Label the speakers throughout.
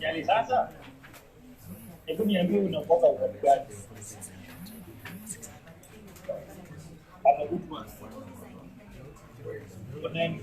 Speaker 1: Jadi sasa hebu niambie unakoka wakati gani? Kama huko nani?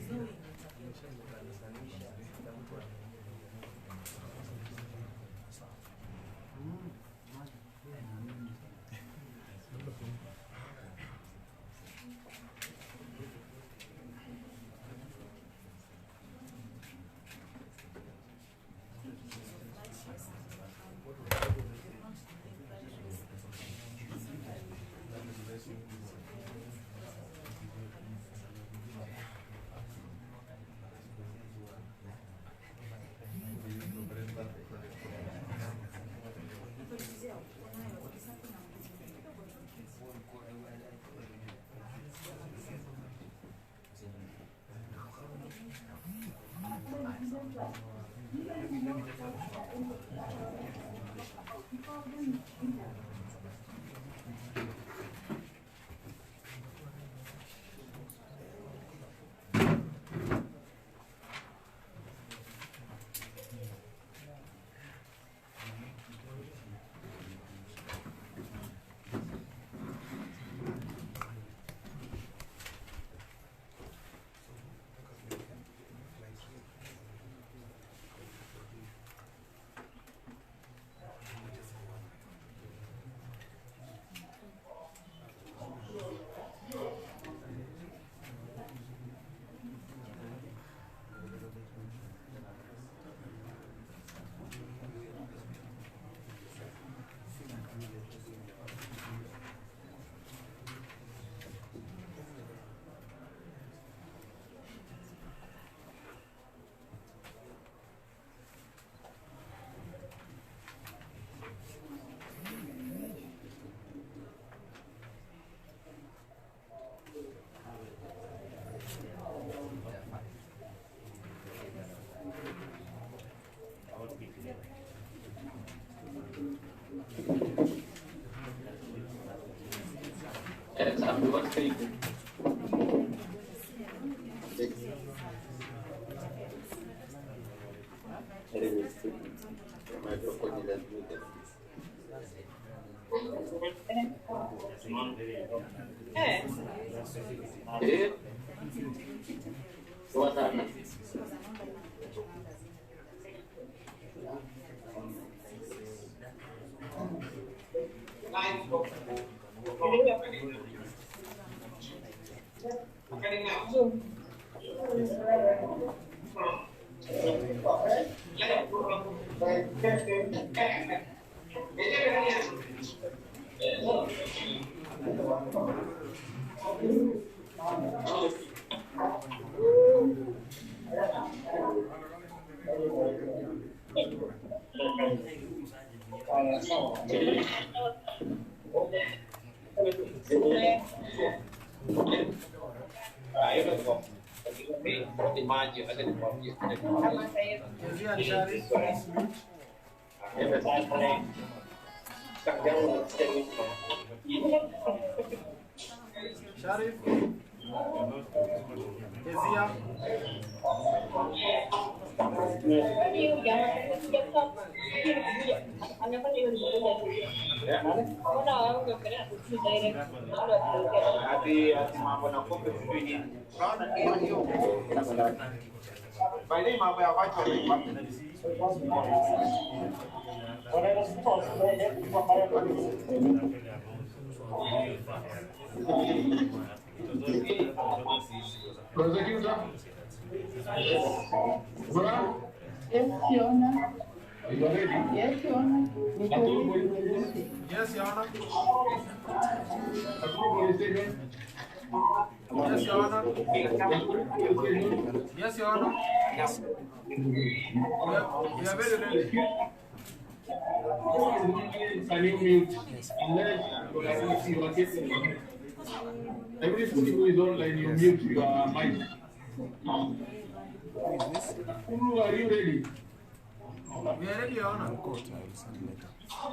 Speaker 2: Suasana.
Speaker 3: Sharif, Kezia,
Speaker 1: hati mambo na kombe sijui by the mambo ya watu
Speaker 4: Prosecutor.
Speaker 2: Yes, Your Honor.
Speaker 3: Are you ready?
Speaker 2: Yes, Your Honor.
Speaker 4: Yes, Your Honor.
Speaker 3: Approve your statement.
Speaker 4: Yes, Your Honor. Yes, Your Honor. We are very ready.
Speaker 3: Can you mute? Unless you are getting everybody who is online, you mute your mic. Ulu, are you ready?
Speaker 4: We are ready, Your Honor.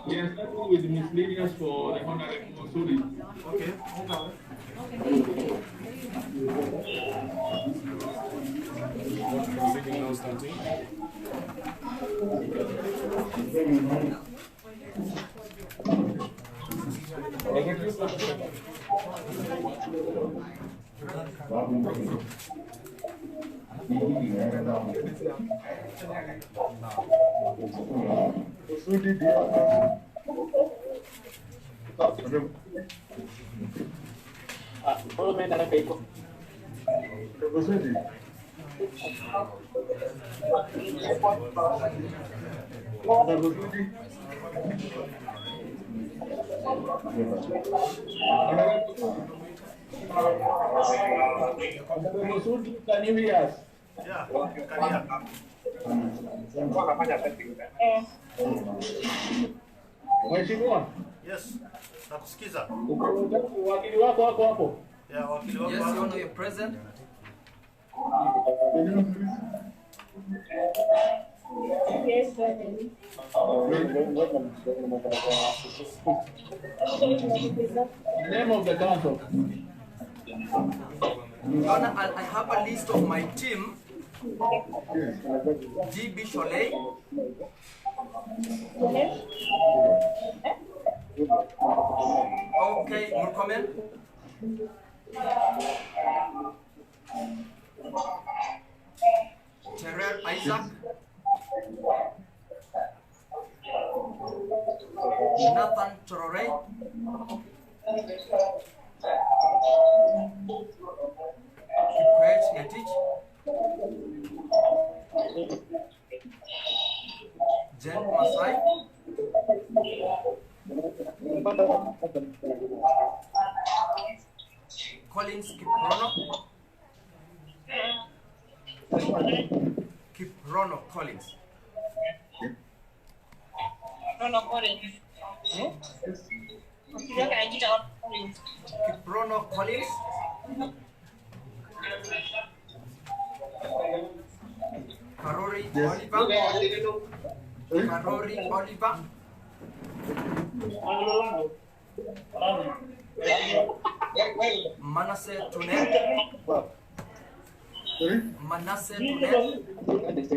Speaker 3: We are starting with miscellaneous for the Honorable Sudi.
Speaker 4: Okay.
Speaker 5: Proceeding now starting.
Speaker 3: Can you hear us?
Speaker 4: Yeah, can hear.
Speaker 3: Mheshimiwa,
Speaker 4: Yes, nakusikiza.
Speaker 3: wakili wako wako hapo.
Speaker 4: Yeah, wakili wako.
Speaker 6: Yes, Your Honor, you're present.
Speaker 2: Yes, Your
Speaker 3: The name of the council.
Speaker 6: Your Honor, I have a list of my team. GB Cholet. Okay, Murkomen. Terrell Isaac. Nathan Torore. Kikwet Ngetich. Jen Masai. Collins Kiprono. Kiprono Collins. Kiprono Collins. Karori Oliver. Karori Oliver. Manasseh Tunet. Manasseh Tunet.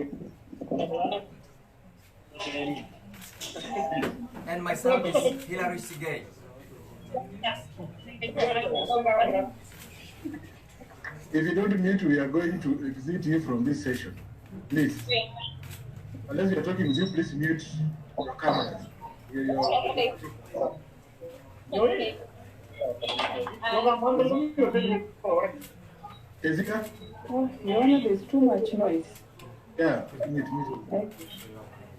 Speaker 6: And myself is Hilary Sigay.
Speaker 7: If you don't mute, we are going to exit you from this session. Please. Unless you're talking, you please mute your cameras. Jessica?
Speaker 2: Oh, Your Honor, there's too much noise.
Speaker 7: Yeah, mute.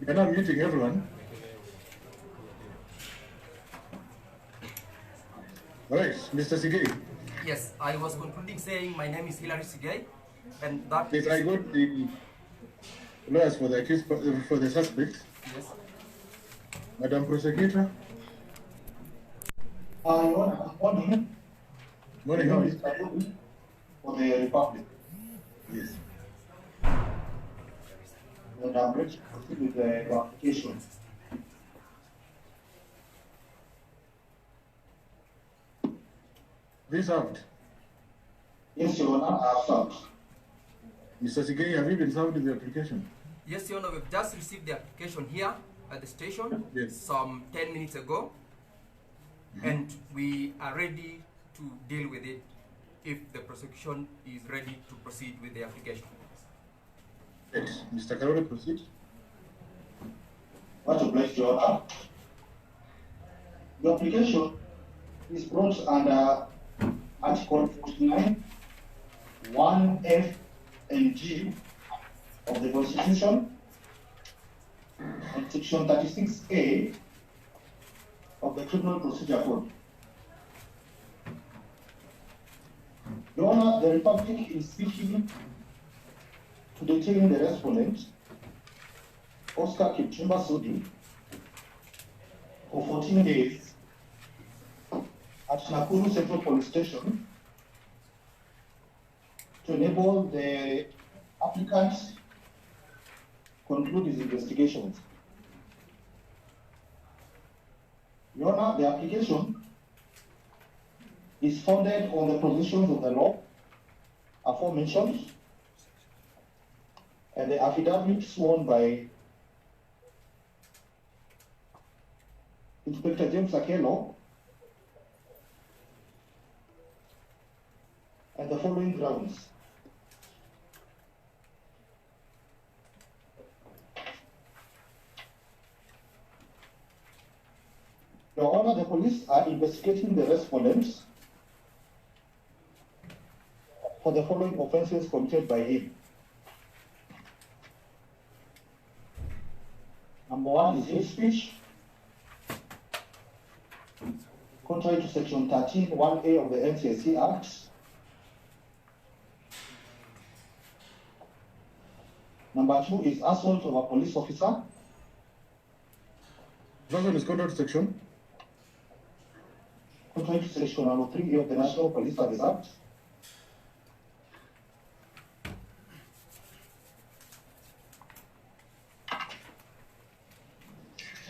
Speaker 7: You're not muting everyone. All right, Mr. Sigay.
Speaker 6: Yes, I was concluding saying my name is Hilary Sigay, and that
Speaker 7: Yes, I got the lawyers for the accused, for the suspect.
Speaker 6: Yes.
Speaker 7: Madam Prosecutor.
Speaker 8: Your Honor,
Speaker 7: Morning, how are you?
Speaker 8: for the Republic.
Speaker 7: Yes.
Speaker 8: And I'm ready to proceed with the application.
Speaker 7: This out.
Speaker 8: Yes, Your Honor, I have served.
Speaker 7: Mr. Sigay, have you been served with the application?
Speaker 6: Yes, Your Honor, we've just received the application here at the station
Speaker 7: Yes.
Speaker 6: some 10 minutes ago, and we are ready to deal with it if the prosecution is ready to proceed with the application.
Speaker 7: Yes. Mr. Karole, proceed.
Speaker 8: What to bless Your Honor? The application is brought under Article 49, 1F and G of the Constitution and Section 36A of the Criminal Procedure Code. Your Honor, the Republic is seeking to detain the respondent, Oscar Kipchumba Sudi, for 14 days at Nakuru Central Police Station to enable the applicant conclude his investigations. Your Honor, the application is founded on the provisions of the law aforementioned and the affidavit sworn by Inspector James Akelo, and the following grounds. Your Honor, the police are investigating the respondents for the following offenses committed by him. Number one is hate speech, contrary to Section 13(1)(a) of the NCSC Act. Number two is assault of a police officer.
Speaker 7: That one is contrary to section.
Speaker 8: Contrary to Section 103(a) of the National Police Service Act.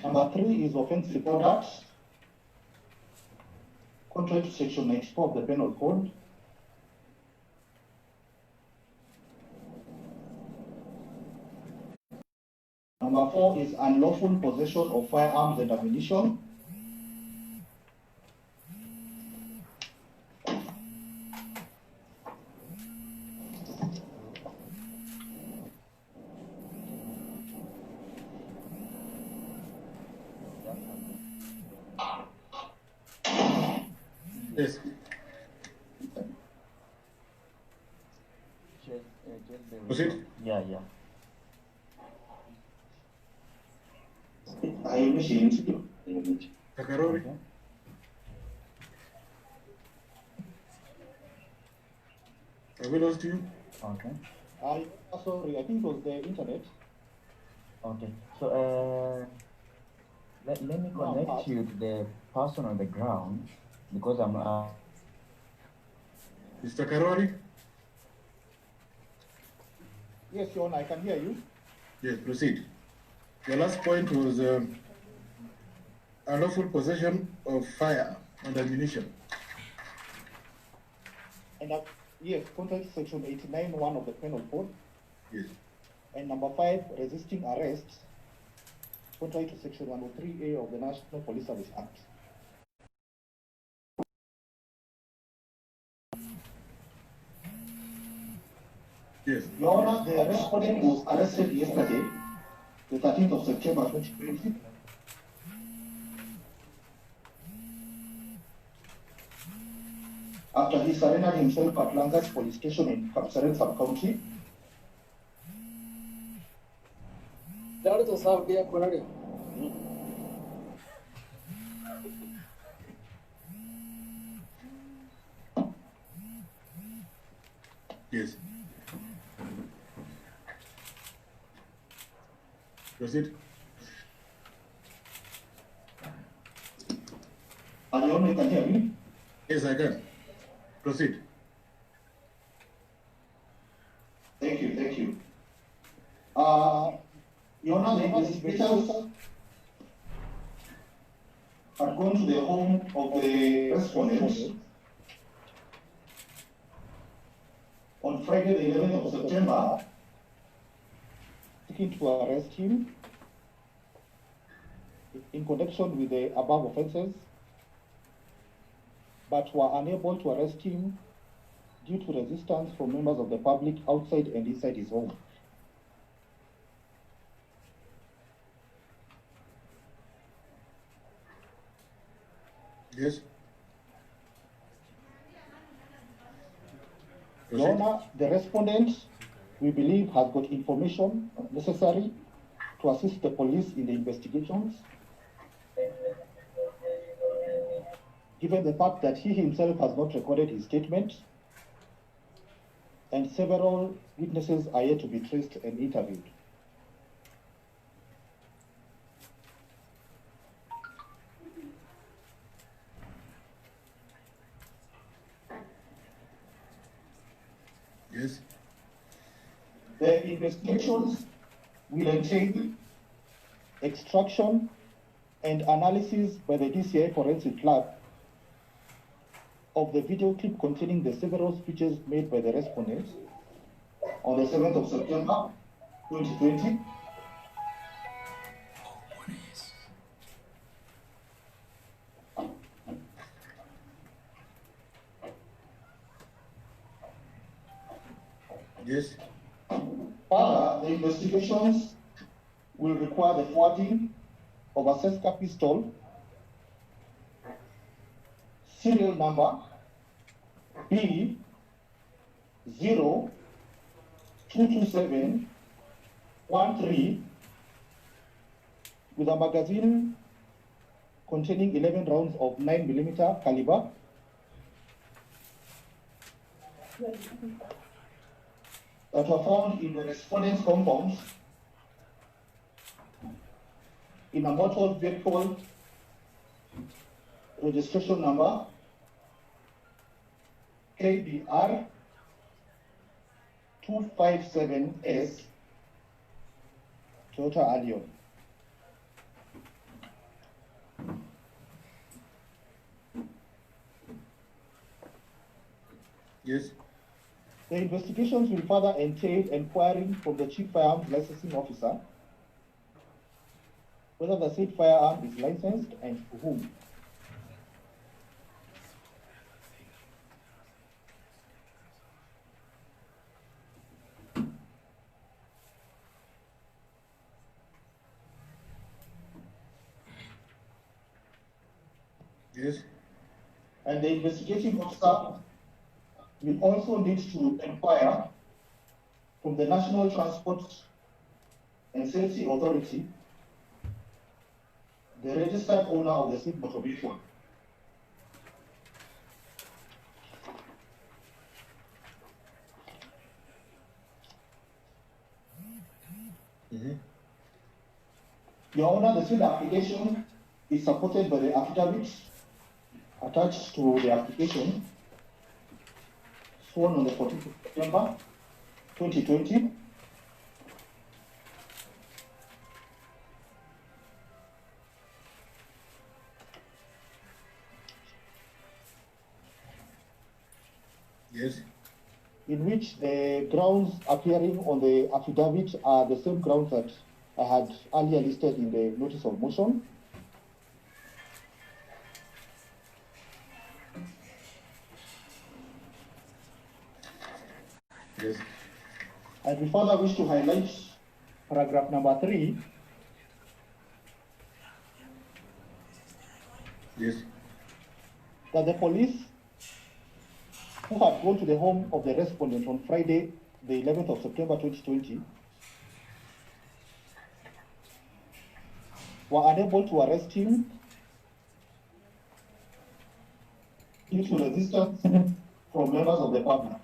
Speaker 8: Number three is offensive conduct, contrary to Section 94 of the Penal Code. Number four is unlawful possession of firearms and ammunition.
Speaker 7: Yes. Proceed.
Speaker 5: Yeah.
Speaker 8: I initiate.
Speaker 7: Takarori. Have we lost you?
Speaker 5: Okay.
Speaker 8: Sorry, I think it was the internet.
Speaker 5: Okay. So let me connect you to the person on the ground because I'm
Speaker 7: Mr. Karori?
Speaker 8: Yes, Your Honor, I can hear you.
Speaker 7: Yes, proceed. Your last point was unlawful possession of fire and ammunition.
Speaker 8: And yes, contrary to Section 89(1) of the Penal Code.
Speaker 7: Yes.
Speaker 8: And number five, resisting arrest, contrary to Section 103(a) of the National Police Service Act.
Speaker 7: Yes.
Speaker 8: Your Honor, the respondent was arrested yesterday, the 13th of September 2020. After he surrendered himself at Langas Police Station in Kapseret Sub-County.
Speaker 7: Yes. Proceed.
Speaker 8: And Your Honor, you can hear me?
Speaker 7: Yes, I can. Proceed.
Speaker 8: Thank you. Your Honor, the investigators had gone to the home of the respondent on Friday, the 11th of September, seeking to arrest him in connection with the above offenses, but were unable to arrest him due to resistance from members of the public outside and inside his home.
Speaker 7: Yes.
Speaker 8: Your Honor, the respondent we believe has got information necessary to assist the police in the investigations, given the fact that he himself has not recorded his statement, and several witnesses are yet to be traced and interviewed.
Speaker 7: Yes.
Speaker 8: The investigations will entail extraction and analysis by the DCI Forensic Lab of the video clip containing the several speeches made by the respondents on the 7th of September 2020.
Speaker 7: Yes.
Speaker 8: Further, the investigations will require the forwarding of a Seska pistol, serial number B 022713 with a magazine containing 11 rounds of 9mm caliber, that were found in the respondent's compound in a motor vehicle registration number KBR 257S Toyota Allion.
Speaker 7: Yes.
Speaker 8: The investigations will further entail inquiring from the Chief Firearms Licensing Officer whether the said firearm is licensed and to whom.
Speaker 7: Yes.
Speaker 8: And the investigating officer will also need to inquire from the National Transport and Safety Authority, the registered owner of the said motor vehicle. Your Honor, the said application is supported by the affidavit attached to the application sworn on the 14th of September 2020.
Speaker 7: Yes.
Speaker 8: In which the grounds appearing on the affidavit are the same grounds that I had earlier listed in the notice of motion.
Speaker 7: Yes.
Speaker 8: And we further wish to highlight paragraph number 3.
Speaker 7: Yes.
Speaker 8: That the police who had gone to the home of the respondent on Friday, the 11th of September 2020, were unable to arrest him due to resistance from members of the public.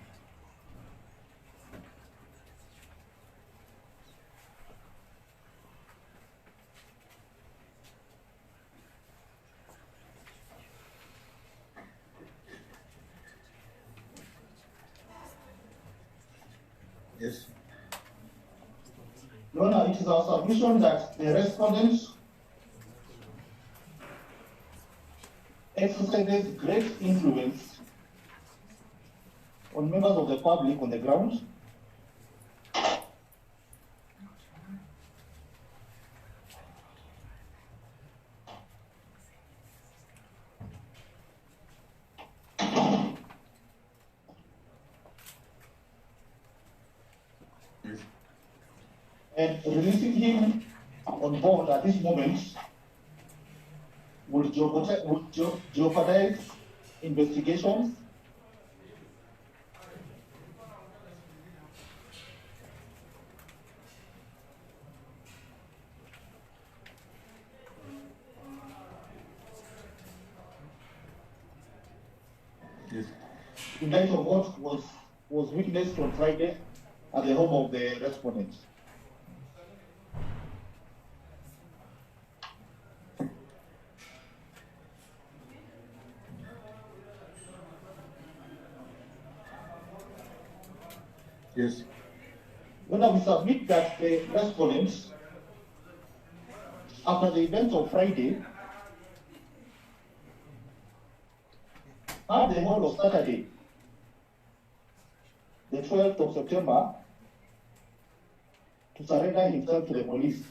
Speaker 7: Yes.
Speaker 8: Your Honor, it is our submission that the respondent exercises great influence on members of the public on the ground,
Speaker 7: Yes.
Speaker 8: and releasing him on board at this moment would jeopardize investigations
Speaker 7: Yes.
Speaker 8: in light of what was witnessed on Friday at the home of the respondent.
Speaker 7: Yes.
Speaker 8: When we submit that the respondents, after the event of Friday, had the whole of Saturday, the 12th of September, to surrender himself to the police.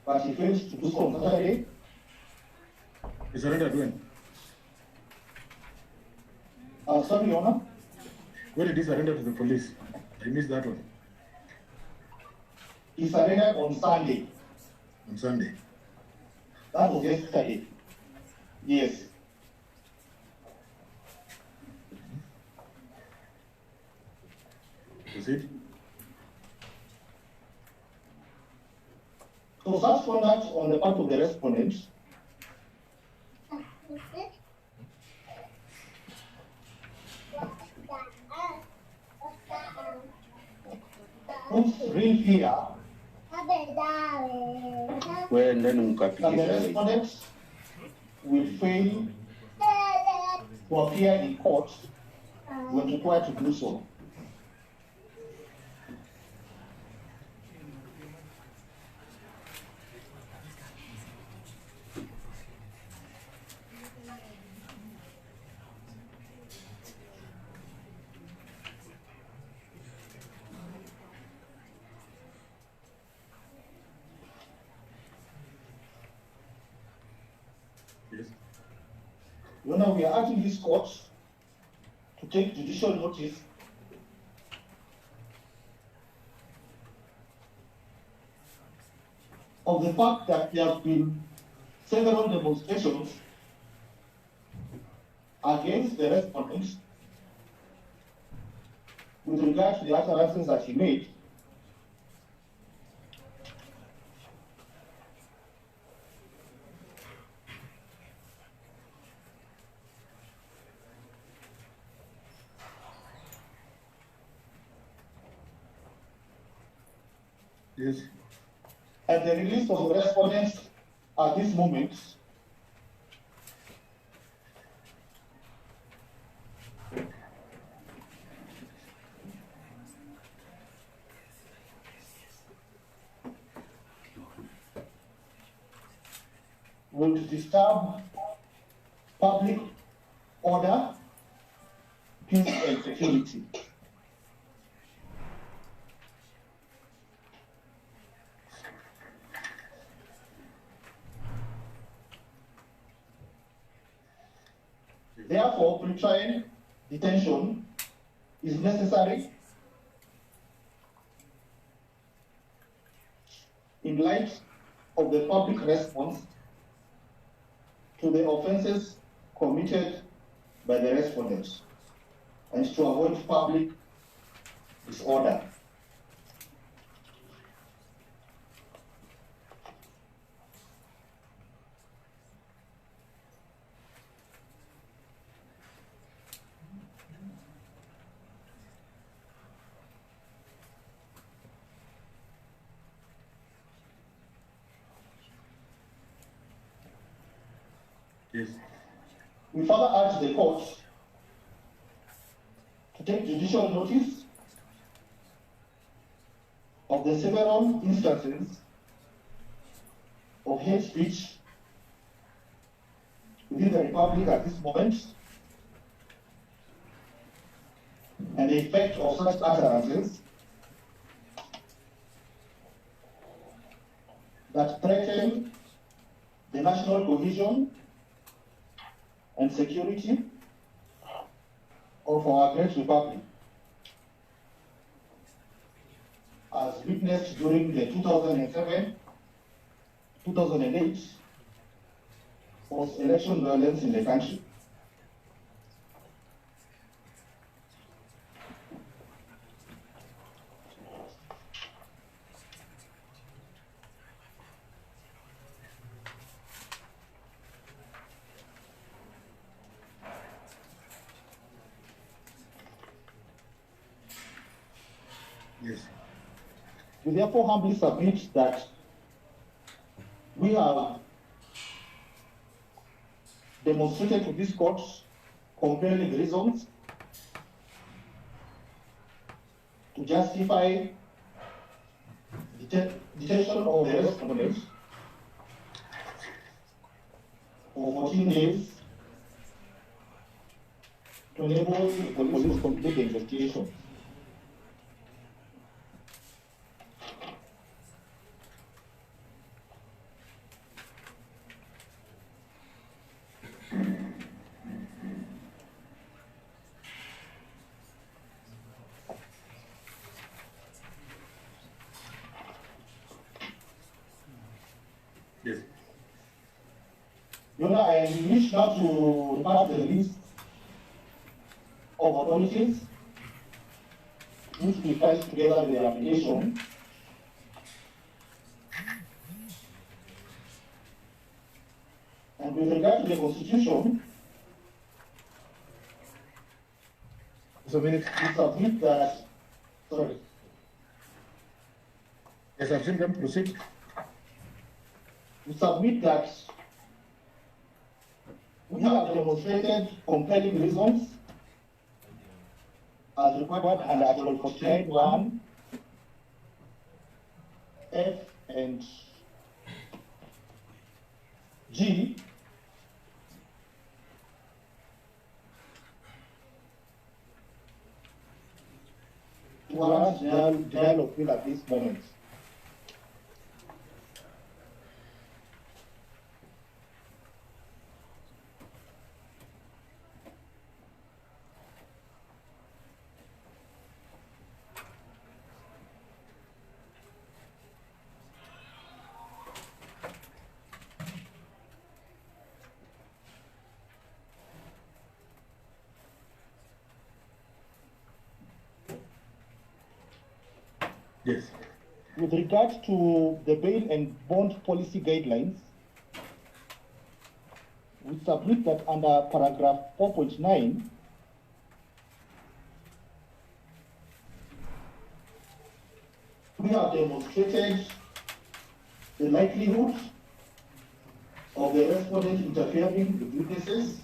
Speaker 8: But he failed to do so on Saturday.
Speaker 7: He surrendered when?
Speaker 8: Sorry, Your Honor.
Speaker 7: When did he surrender to the police? I missed that one.
Speaker 8: He surrendered on Sunday.
Speaker 7: On Sunday.
Speaker 8: That was yesterday. Yes.
Speaker 7: Proceed.
Speaker 8: So such conduct on the part of the respondent puts real fear that the respondent will fail to appear in court when required to do so.
Speaker 7: Yes.
Speaker 8: Now we are urging this court to take judicial notice of the fact that there have been several demonstrations against the respondents with regard to the utterances that he made.
Speaker 7: Yes.
Speaker 8: And the release of the respondents at this moment will disturb public order, peace, and security. Therefore, pretrial detention is necessary in light of the public response to the offenses committed by the respondents and to avoid public disorder.
Speaker 7: Yes.
Speaker 8: We further urge the court to take judicial notice of the several instances of hate speech within the Republic at this moment and the effect of such utterances that threaten the national cohesion and security of our great republic, as witnessed during the 2007-2008 post-election violence in the country.
Speaker 7: Yes.
Speaker 8: We therefore humbly submit that we have demonstrated to this court compelling reasons to justify detention of the respondent for 14 days to enable the police to complete the investigation.
Speaker 7: Yes.
Speaker 8: Your Honor, I wish now to refer to the list of authorities which we filed together with the application. And with regard to the Constitution,
Speaker 7: So minute.
Speaker 8: we submit that, sorry,
Speaker 7: Yes, I've seen them proceed.
Speaker 8: we submit that we have demonstrated compelling reasons as required under Article 49(1), F and G to warrant denial of bail at this moment.
Speaker 7: Yes.
Speaker 8: With regard to the bail and bond policy guidelines, we submit that under paragraph 4.9, we have demonstrated the likelihood of the respondent interfering with witnesses,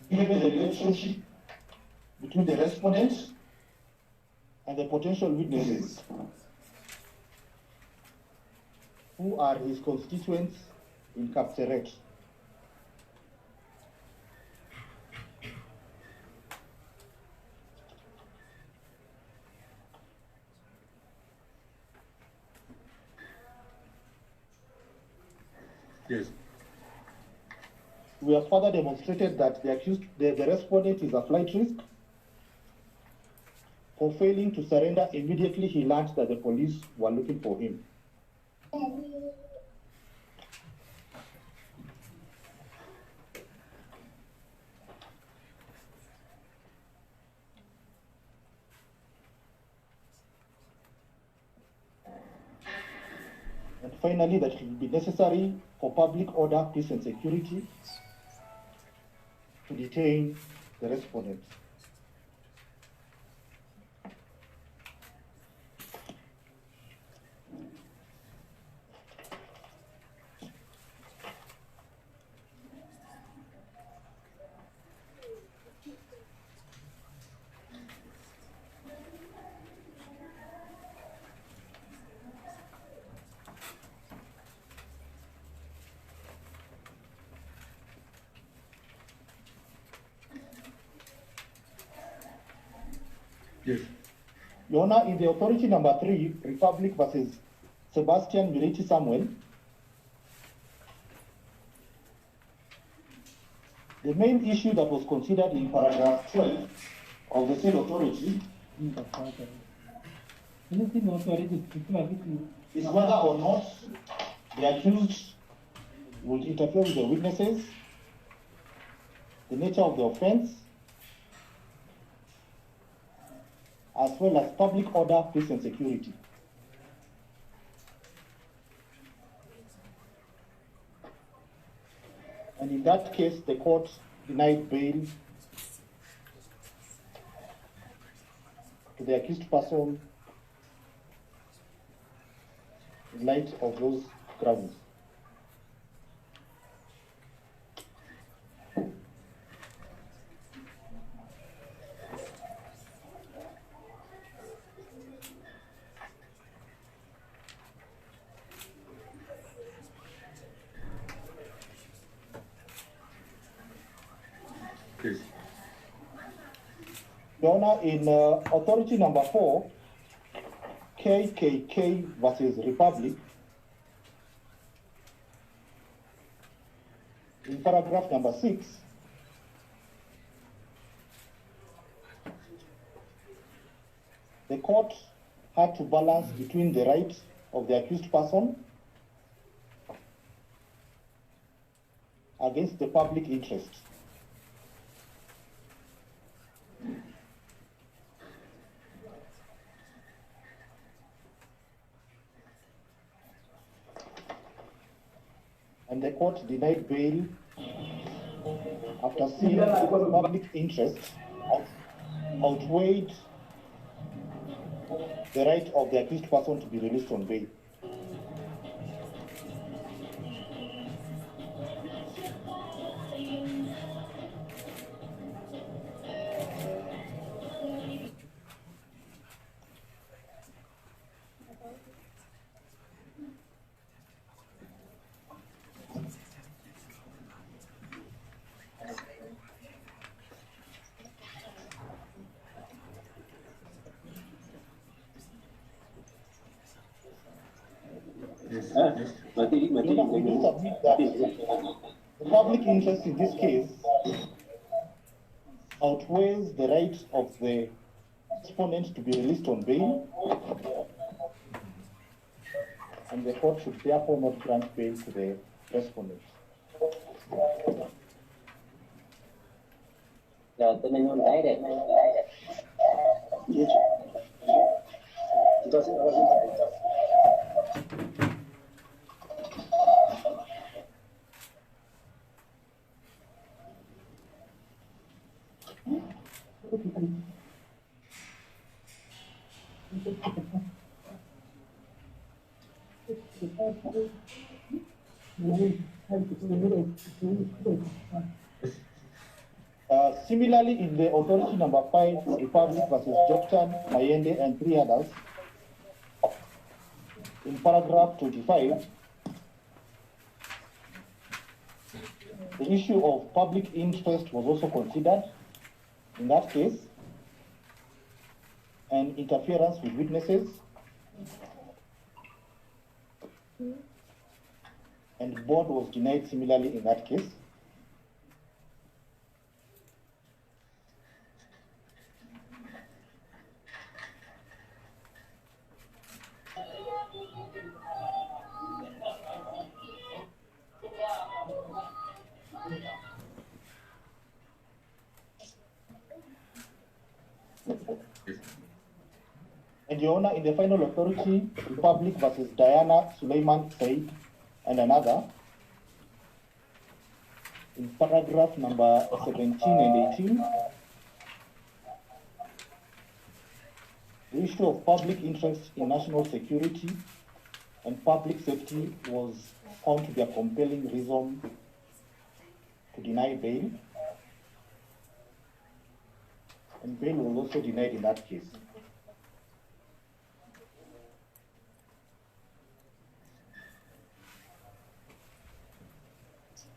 Speaker 8: given the relationship between the respondent and the potential witnesses who are his constituents in Kapseret.
Speaker 7: Yes.
Speaker 8: We have further demonstrated that the respondent is a flight risk for failing to surrender immediately he learned that the police were looking for him. And finally, that it will be necessary for public order, peace and security to detain the respondent.
Speaker 7: Yes.
Speaker 8: Your Honor, in the authority number 3, Republic versus Sebastian Miriti Samuel, the main issue that was considered in paragraph 12 of the said authority is whether or not the accused will interfere with the witnesses, the nature of the offense, as well as public order, peace and security. And in that case, the court denied bail to the accused person in light of those grounds.
Speaker 7: Please.
Speaker 8: Your Honor, in authority number 4, KKK versus Republic, in paragraph number 6, the court had to balance between the right of the accused person against the public interest. And the court denied bail after seeing the public interest outweighed the right of the accused person to be released on bail.
Speaker 7: Yes.
Speaker 8: We do submit that the public interest in this case outweighs the right of the respondent to be released on bail, and the court should therefore not grant bail to the respondent.
Speaker 9: Rồi tôi nên hôm đấy để chúng tôi sẽ
Speaker 8: Similarly, in the authority number 5, Republic versus Joktan, Mayende, and 3 others, in paragraph 25, the issue of public interest was also considered in that case, and interference with witnesses, and bond was denied similarly in that case. And Your Honor, in the final authority, Republic versus Diana Suleiman Said and another, in paragraph number 17 and 18, the issue of public interest in national security and public safety was found to be a compelling reason to deny bail, and bail was also denied in that case.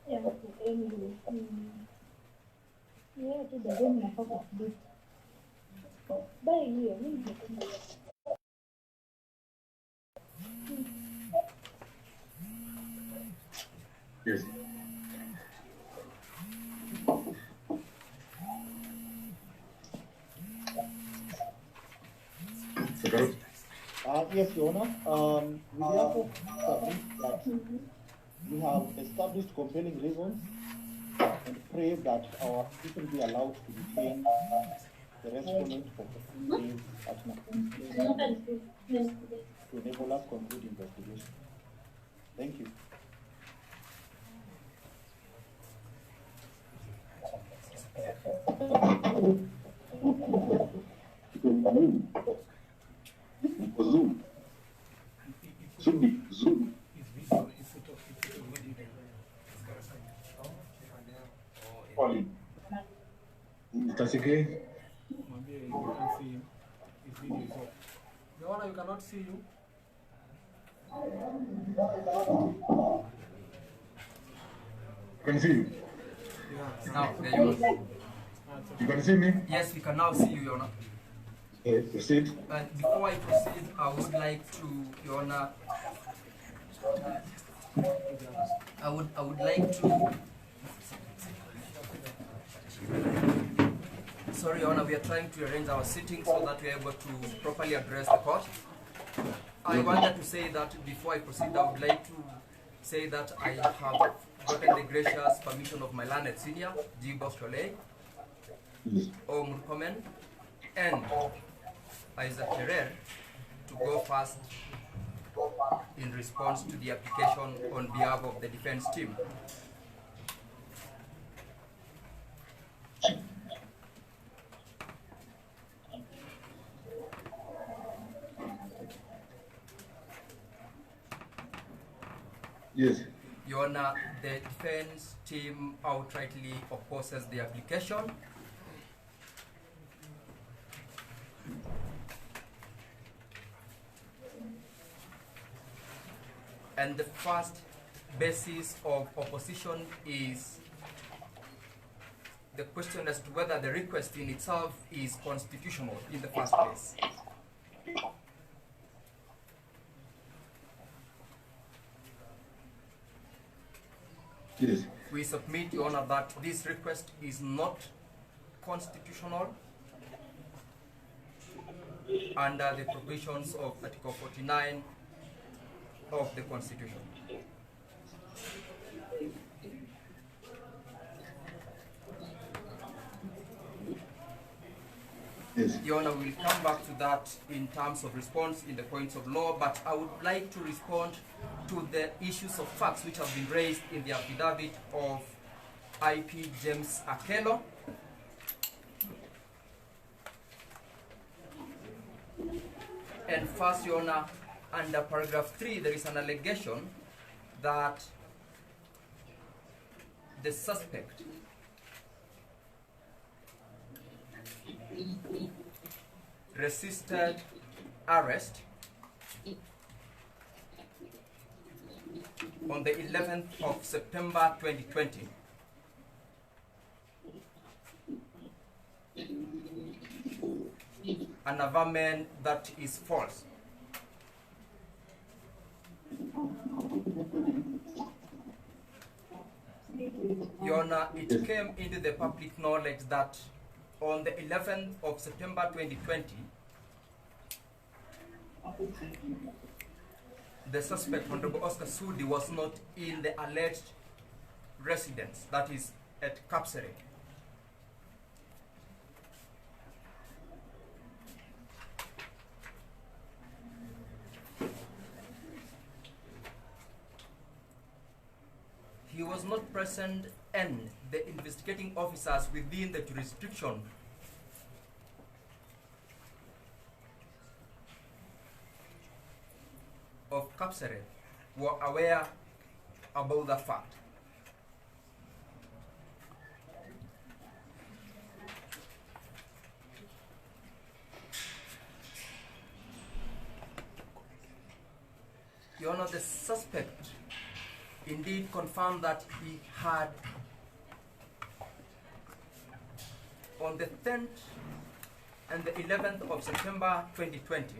Speaker 2: Yeah, to the room na focus bit. By here,
Speaker 7: Yes.
Speaker 8: Yes, Your Honor. We therefore submit that we have established compelling reasons and pray that our people be allowed to detain the respondent for 15 days at night to enable us conclude investigation. Thank you.
Speaker 7: Tasike.
Speaker 1: Maybe you can't see him. His video is off.
Speaker 6: Your Honor, you cannot see you.
Speaker 7: Can see you.
Speaker 6: Now, there you are.
Speaker 7: You can see me.
Speaker 6: Yes, we can now see you, Your Honor.
Speaker 7: Okay, proceed.
Speaker 6: And before I proceed, I would like to, Your Honor, I would like to. Sorry, Your Honor, we are trying to arrange our sitting so that we are able to properly address the court. I wanted to say that before I proceed, I would like to say that I have gotten the gracious permission of my learned senior, G. Bostrole, O. Murkomen, and Isaac Ferrer to go first in response to the application on behalf of the defense team.
Speaker 7: Yes.
Speaker 6: Your Honor, the defense team outrightly opposes the application. And the first basis of opposition is the question as to whether the request in itself is constitutional in the first place.
Speaker 7: Yes.
Speaker 6: We submit, Your Honor, that this request is not constitutional under the provisions of Article 49 of the Constitution.
Speaker 7: Yes.
Speaker 6: Your Honor, we'll come back to that in terms of response in the points of law, but I would like to respond to the issues of facts which have been raised in the affidavit of IP James Akelo. And first, Your Honor, under paragraph 3, there is an allegation that the suspect resisted arrest on the 11th of September 2020. An averment that is false. Your Honor, it came into the public knowledge that on the 11th of September 2020, the suspect, Honorable Oscar Sudi, was not in the alleged residence, that is at Kapsere. He was not present, and the investigating officers within the jurisdiction of Kapsere were aware about the fact. Your Honor, the suspect indeed confirmed that he had, on the 10th and the 11th of September 2020,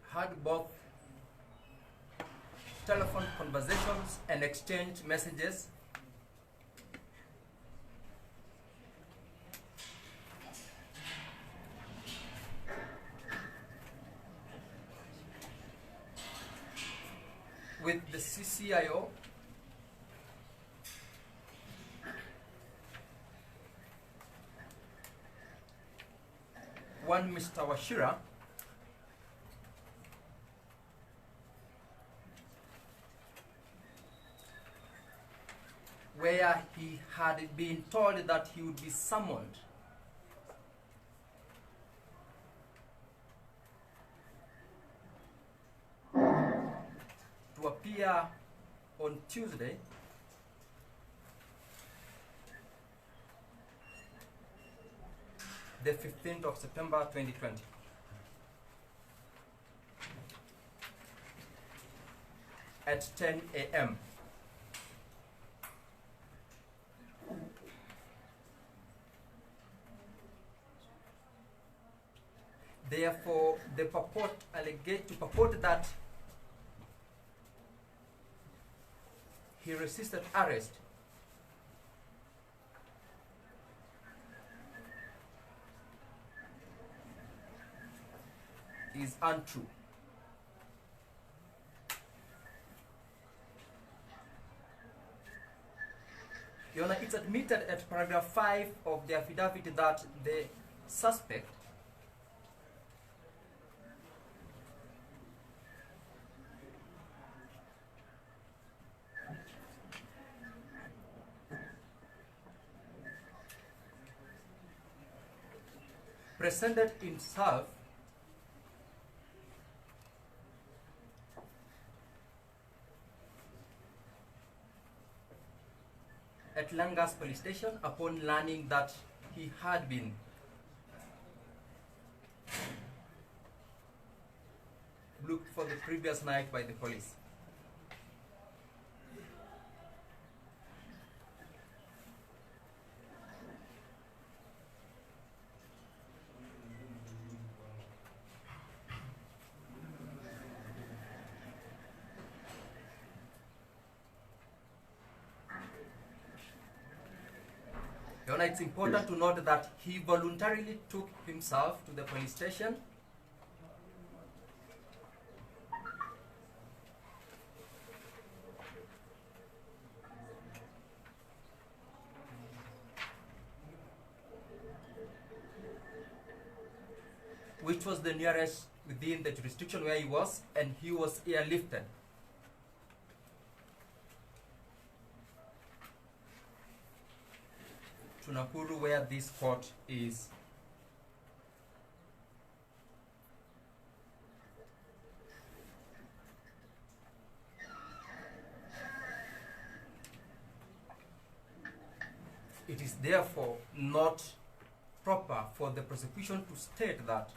Speaker 6: had both telephone conversations and exchanged messages with the CCIO, one Mr. Washira, where he had been told that he would be summoned to appear on Tuesday, the 15th of September 2020. At 10 a.m. Therefore, the purport that he resisted arrest is untrue. Your Honor, it's admitted at paragraph 5 of the affidavit that the suspect presented himself at Langas police station upon learning that he had been looked for the previous night by the police. Your Honor, it's important to note that he voluntarily took himself to the police station which was the nearest within the jurisdiction where he was, and he was airlifted. To Nakuru, where this court is. It is therefore not proper for the prosecution to state that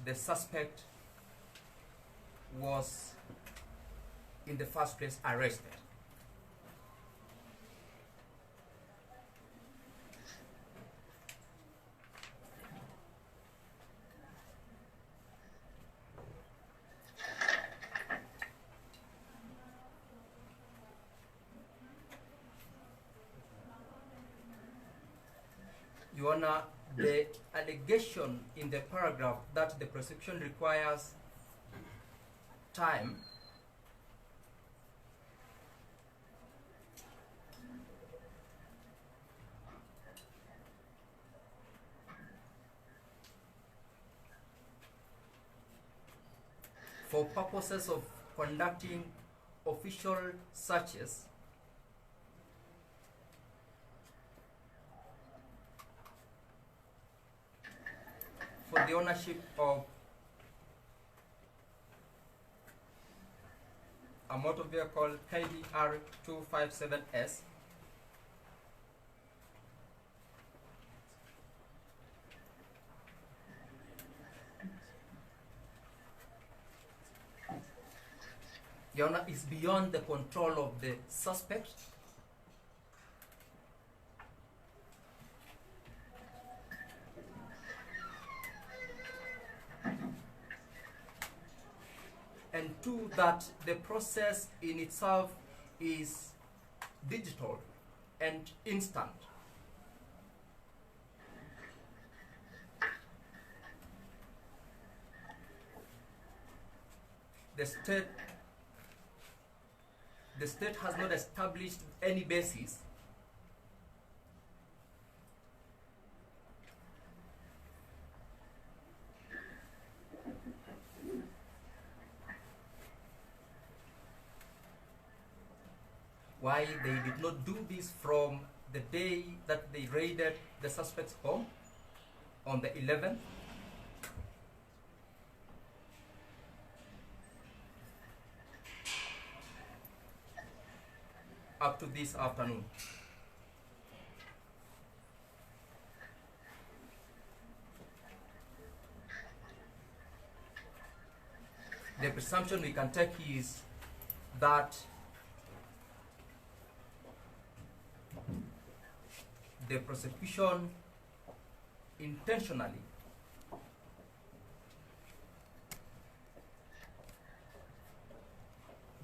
Speaker 6: the suspect was in the first place arrested. Your Honor, the allegation in the paragraph that the prosecution requires time for purposes of conducting official searches for the ownership of a motor vehicle KDR 257S Your Honor, is beyond the control of the suspect. And two, that the process in itself is digital and instant. The state has not established any basis why they did not do this from the day that they raided the suspect's home on the 11th. up to this afternoon. The presumption we can take is that the prosecution intentionally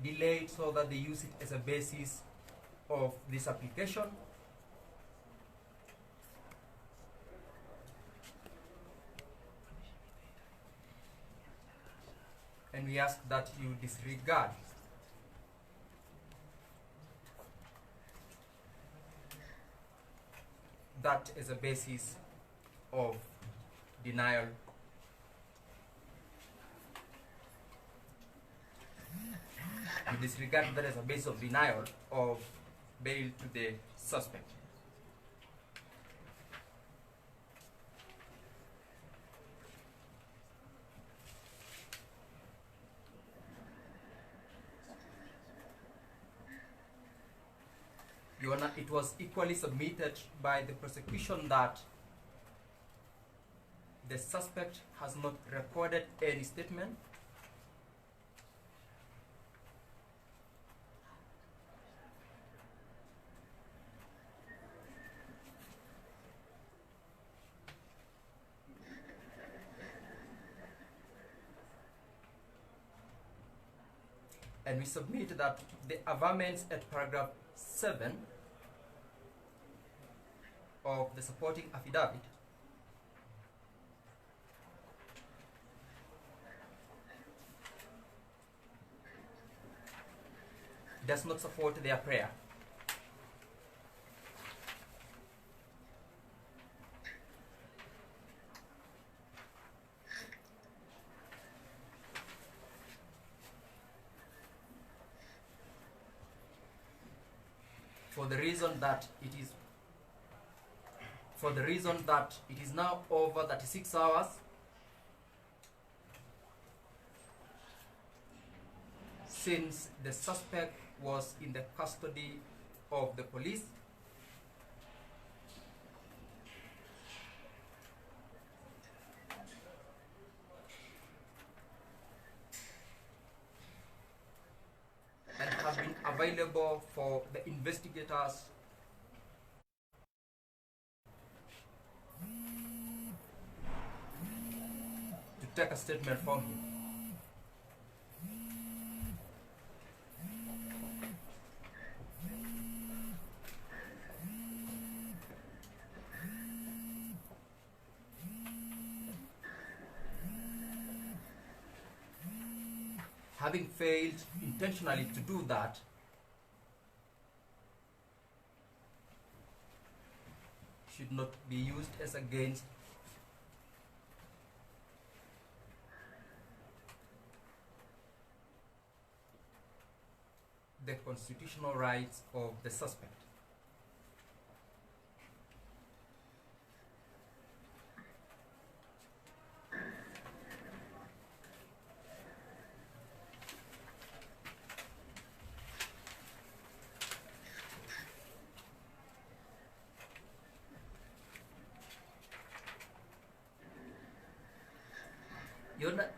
Speaker 6: delayed so that they use it as a basis of this application, and we ask that you disregard that as a basis of denial. You disregard that as a basis of denial of bail to the suspect. Your Honor, it was equally submitted by the prosecution that the suspect has not recorded any statement and we submit that the averments at paragraph 7 of the supporting affidavit does not support their prayer. For the reason that it is now over 36 hours since the suspect was in the custody of the police, and has been available for the investigators to take a statement from him. Having failed intentionally to do that, should not be used as against the constitutional rights of the suspect.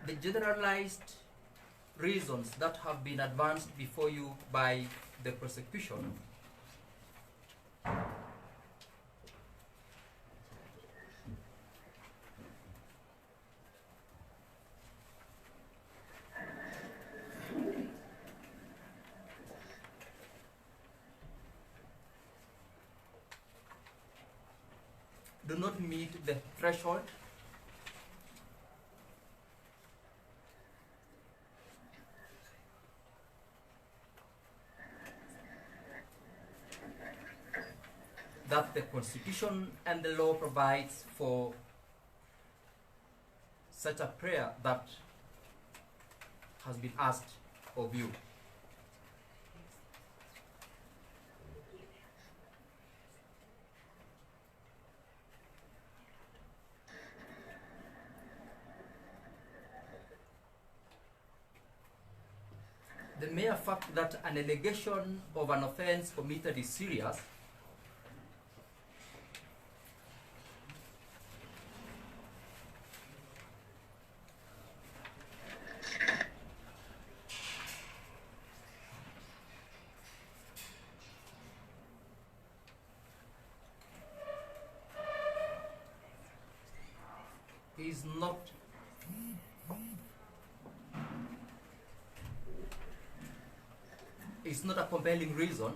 Speaker 6: The generalized reasons that have been advanced before you by the prosecution do not meet the threshold that the Constitution and the law provides for such a prayer that has been asked of you. the mere fact that an allegation of an offense committed is serious is not a compelling reason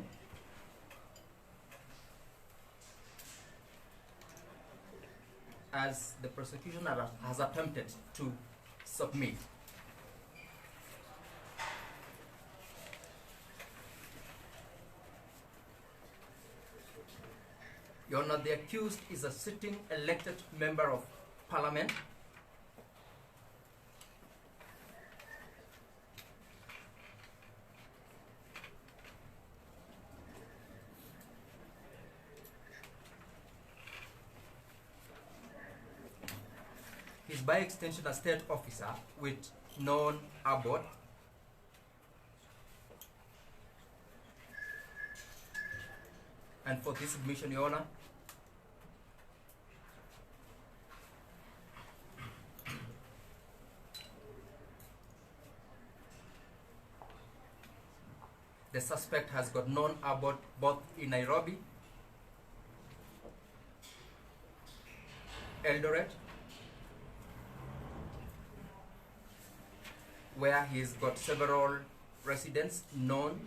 Speaker 6: as the prosecution has attempted to submit. Your Honor, the accused is a sitting elected member of Parliament is by extension a state officer with known abort. And for this submission, Your Honor, the suspect has got known abort both in Nairobi, Eldoret, where he's got several residents known,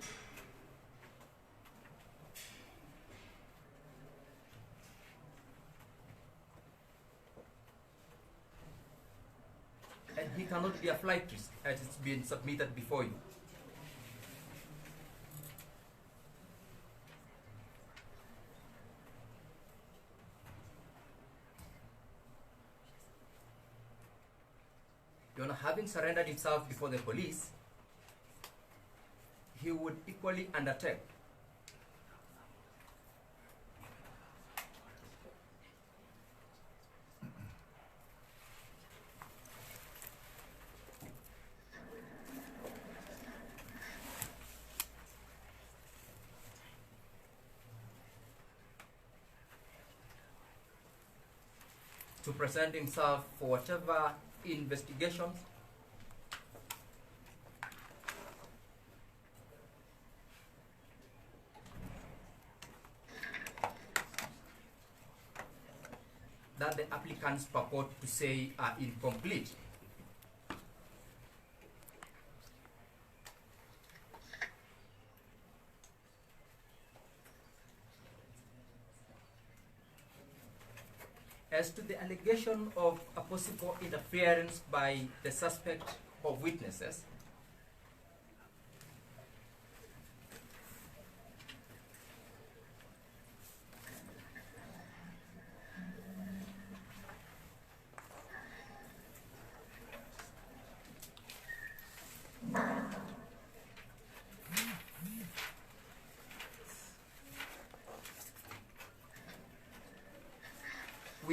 Speaker 6: and he cannot be a flight risk as it's been submitted before you. Your Honor, having surrendered himself before the police, he would equally undertake to present himself for whatever investigations that the applicants purport to say are incomplete. As to the allegation of a possible interference by the suspect or witnesses,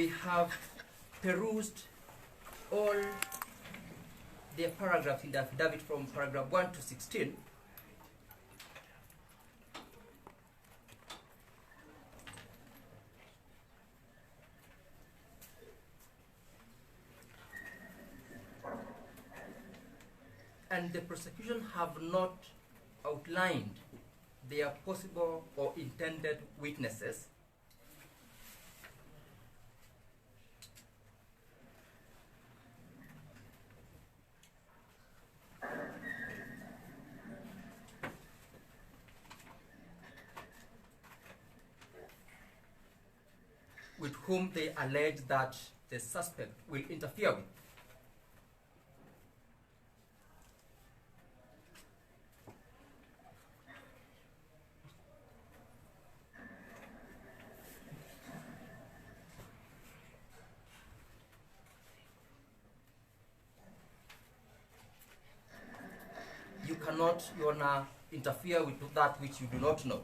Speaker 6: we have perused all the paragraphs in the affidavit from paragraph 1 to 16. And the prosecution have not outlined their possible or intended witnesses with whom they allege that the suspect will interfere with. You cannot, Your Honor, interfere with that which you do not know.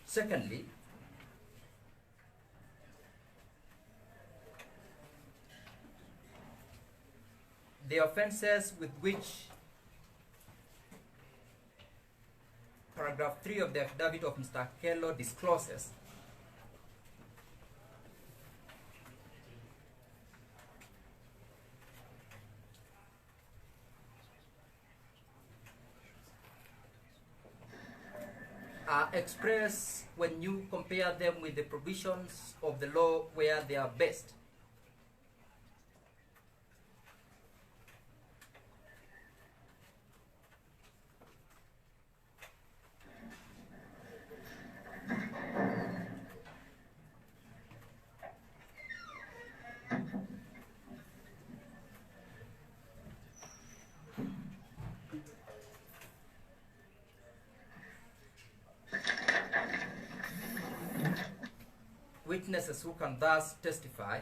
Speaker 6: Secondly, the offenses with which paragraph 3 of the affidavit of Mr. Kello discloses are expressed when you compare them with the provisions of the law where they are based. Witnesses who can thus testify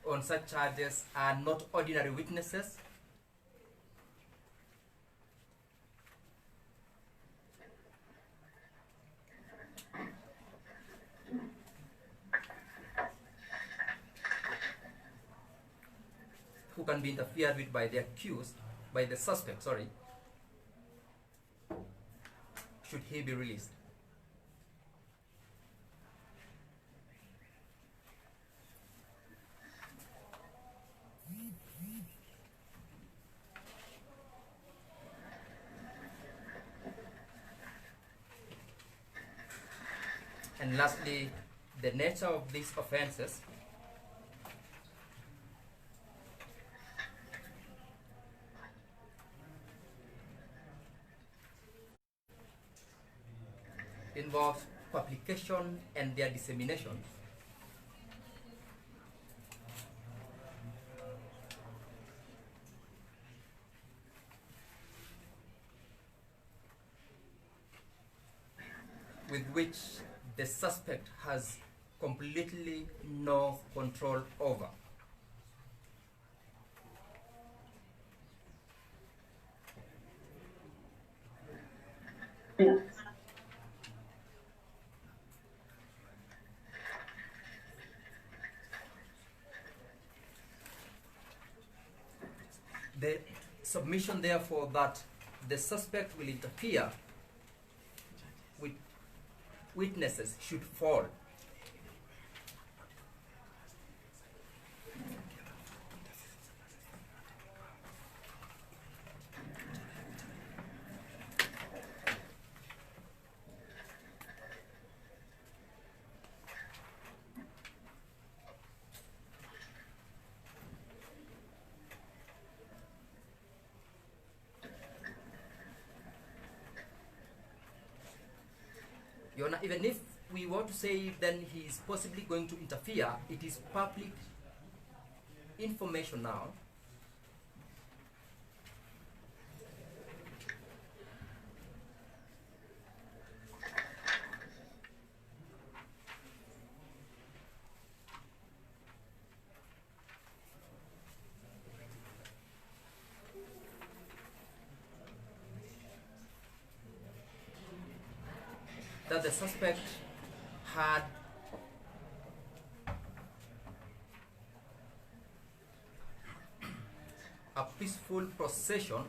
Speaker 6: on such charges are not ordinary witnesses, who can be interfered with by the accused, by the suspect, sorry, should he be released. And lastly, the nature of these offenses involves publication and their dissemination, with which the suspect has completely no control over. The submission, therefore, that the suspect will interfere with witnesses should fall. Your Honor, even if we want to say then he is possibly going to interfere, it is public information now. That the suspect had a peaceful procession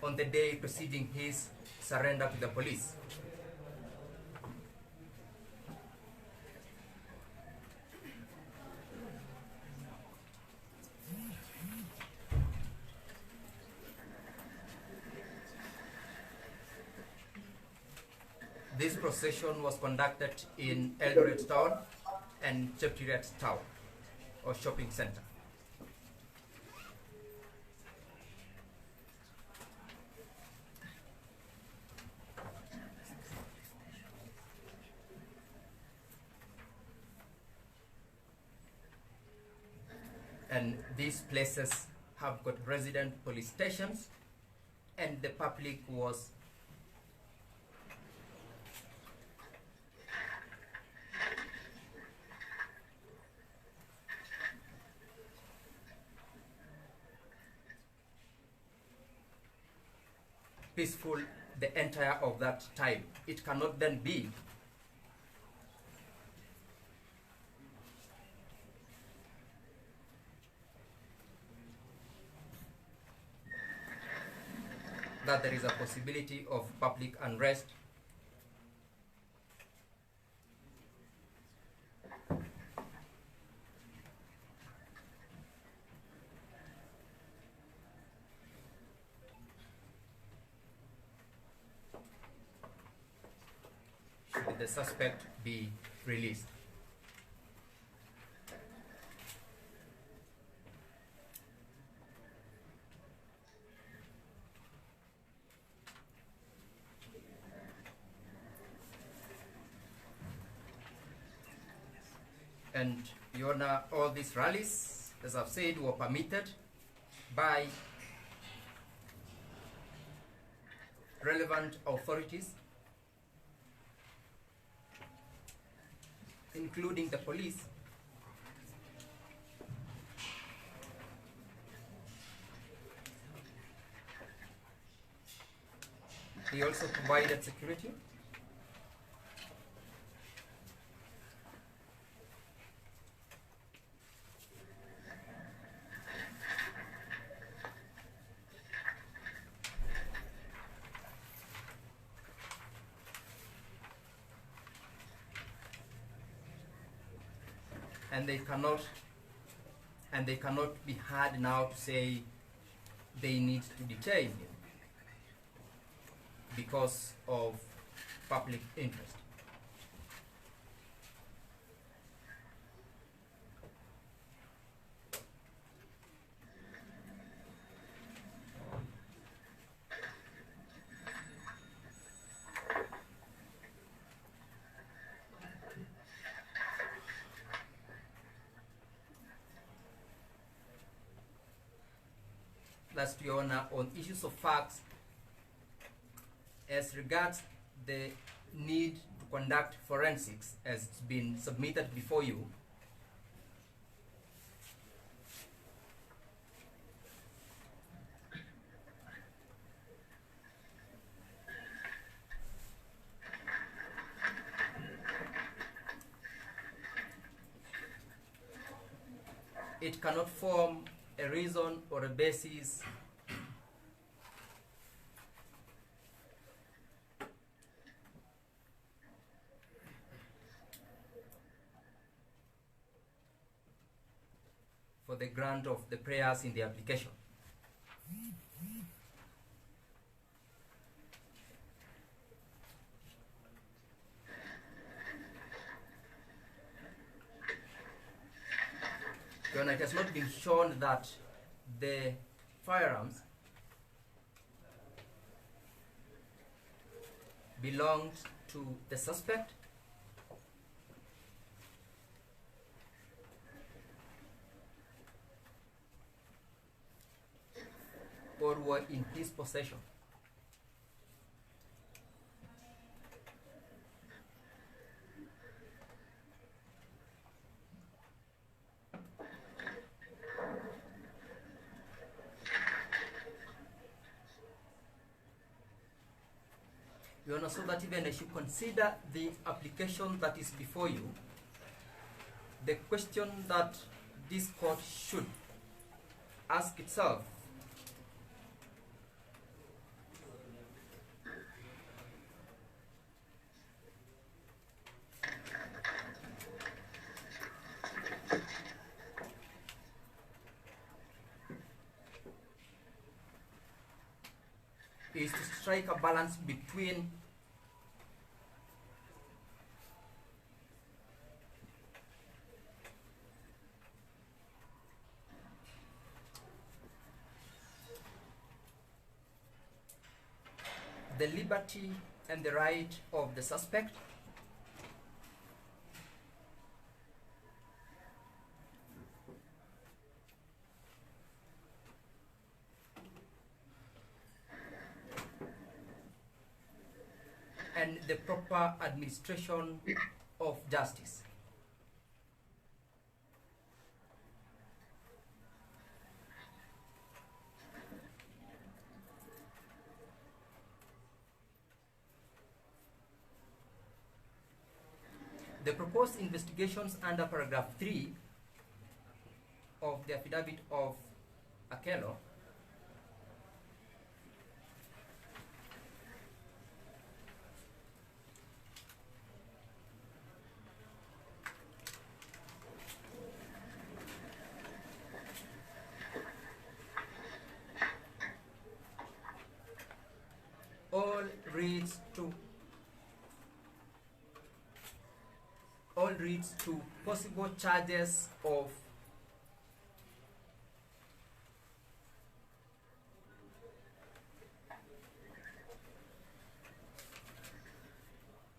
Speaker 6: on the day preceding his surrender to the police. This procession was conducted in Eldoret Town and Cheptiret Town, or shopping center. And these places have got resident police stations, and the public was peaceful the entire of that time. It cannot then be that there is a possibility of public unrest should the suspect be released. And Your Honor, all these rallies, as I've said, were permitted by relevant authorities, including the police. They also provided security. And they cannot be had now to say they need to detain him because of public interest. Last, Your Honor, on issues of facts, as regards the need to conduct forensics as it's been submitted before you, it cannot form a reason or a basis for the grant of the prayers in the application. Your Honor, it has not been shown that the firearms belonged to the suspect or were in his possession. Your Honor, so that even as you consider the application that is before you, the question that this court should ask itself is to strike a balance between the liberty and the right of the suspect and the proper administration of justice. The proposed investigations under paragraph 3 of the affidavit of Akello all reads to possible charges of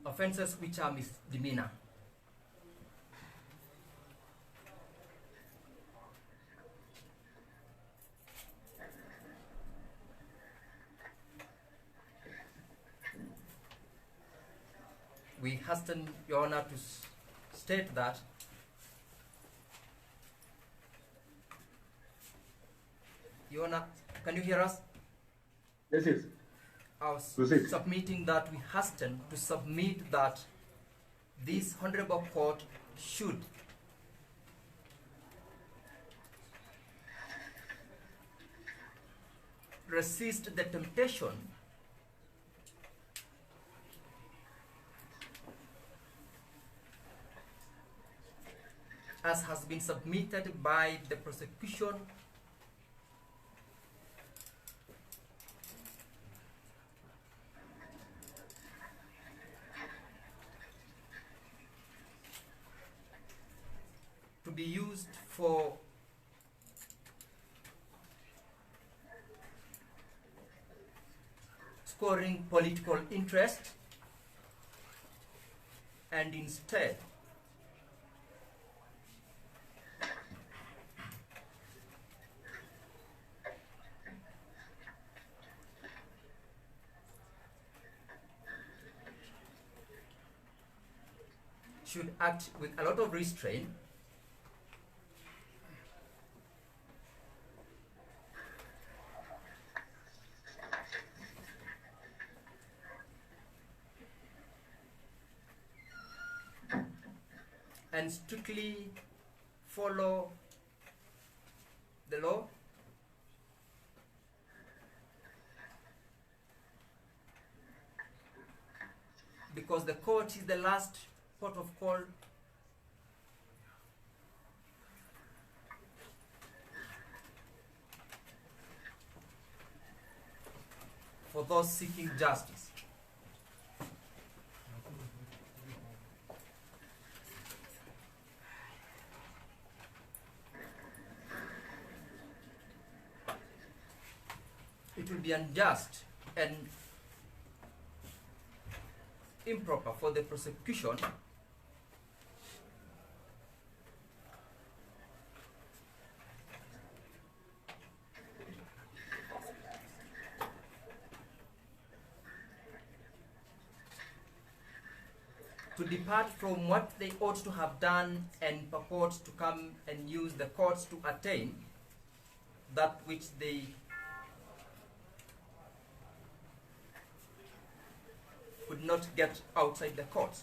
Speaker 6: offenses which are misdemeanor. We hasten, Your Honor, to state that Your Honor, can you hear us?
Speaker 7: Yes, yes.
Speaker 6: I was
Speaker 7: Proceed.
Speaker 6: submitting that we hasten to submit that this honorable court should resist the temptation as has been submitted by the prosecution to be used for scoring political interest, and instead should act with a lot of restraint and strictly follow the law because the court is the last port of call for those seeking justice. It will be unjust and improper for the prosecution to depart from what they ought to have done and purport to come and use the courts to attain that which they could not get outside the courts.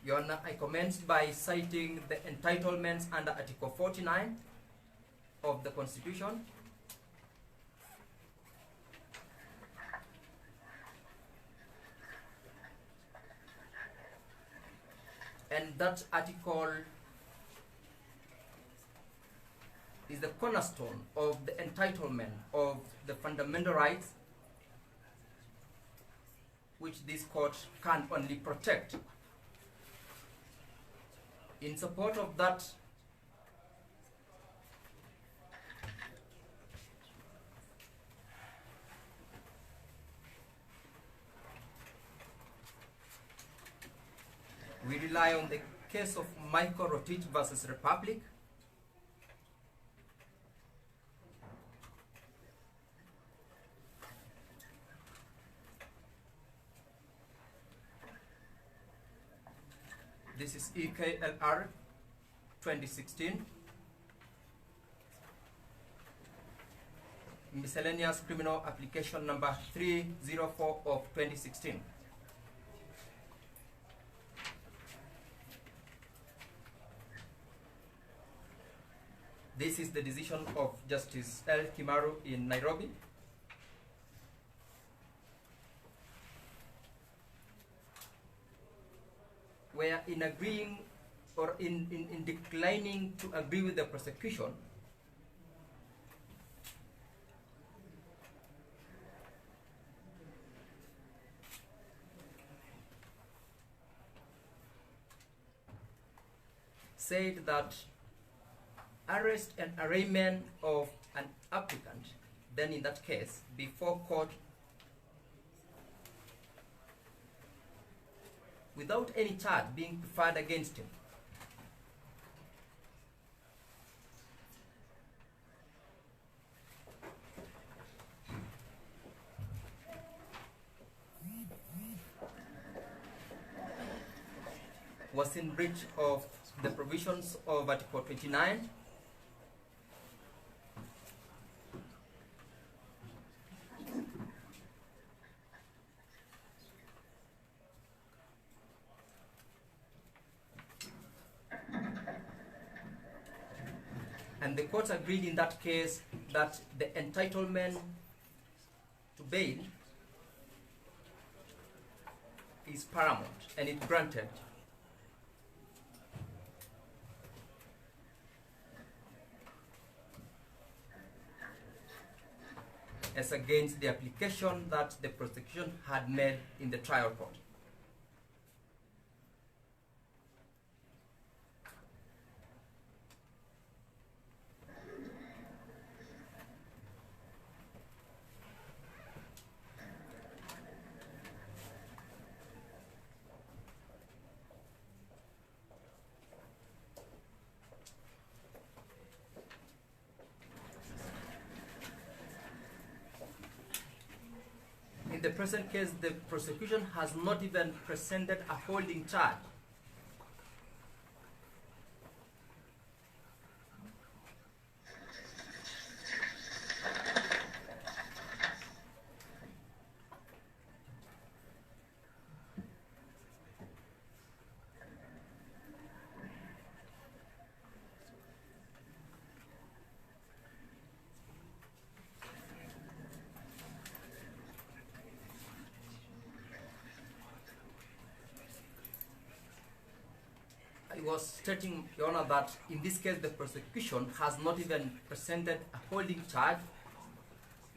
Speaker 6: Your Honor, I commence by citing the entitlements under Article 49 of the Constitution. And that article is the cornerstone of the entitlement of the fundamental rights which this court can only protect. In support of that, we rely on the case of Michael Rotich versus Republic, This is EKLR 2016. Miscellaneous criminal application number 304 of 2016. This is the decision of Justice L. Kimaru in Nairobi. Where in agreeing or in declining to agree with the prosecution, said that arrest and arraignment of an applicant, then in that case, before court without any charge being preferred against him, was in breach of the provisions of Article 29 and the courts agreed in that case that the entitlement to bail is paramount, and it granted. As against the application that the prosecution had made in the trial court. In the present case, the prosecution has not even presented a holding charge. I was stating, Your Honor, that in this case the prosecution has not even presented a holding charge.